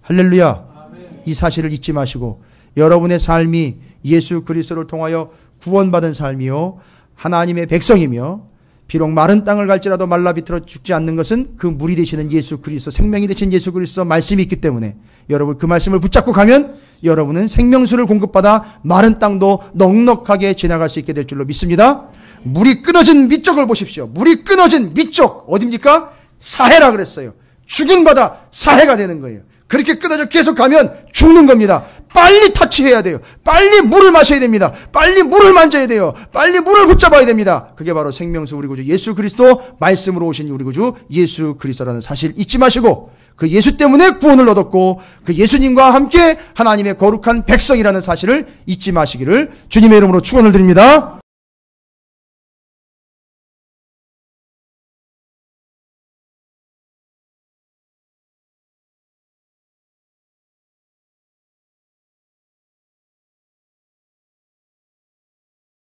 할렐루야. 아멘. 이 사실을 잊지 마시고 여러분의 삶이 예수 그리스도를 통하여 구원받은 삶이요 하나님의 백성이며 비록 마른 땅을 갈지라도 말라 비틀어 죽지 않는 것은 그 물이 되시는 예수 그리스도, 생명이 되신 예수 그리스도 말씀이 있기 때문에 여러분 그 말씀을 붙잡고 가면 여러분은 생명수를 공급받아 마른 땅도 넉넉하게 지나갈 수 있게 될 줄로 믿습니다. 물이 끊어진 밑쪽을 보십시오. 물이 끊어진 밑쪽 어디입니까? 사해라 그랬어요. 죽은 바다 사해가 되는 거예요. 그렇게 끊어져 계속 가면 죽는 겁니다. 빨리 터치해야 돼요. 빨리 물을 마셔야 됩니다. 빨리 물을 만져야 돼요. 빨리 물을 붙잡아야 됩니다. 그게 바로 생명수 우리 구주 예수 그리스도, 말씀으로 오신 우리 구주 예수 그리스도라는 사실 잊지 마시고 그 예수 때문에 구원을 얻었고 그 예수님과 함께 하나님의 거룩한 백성이라는 사실을 잊지 마시기를 주님의 이름으로 축원을 드립니다.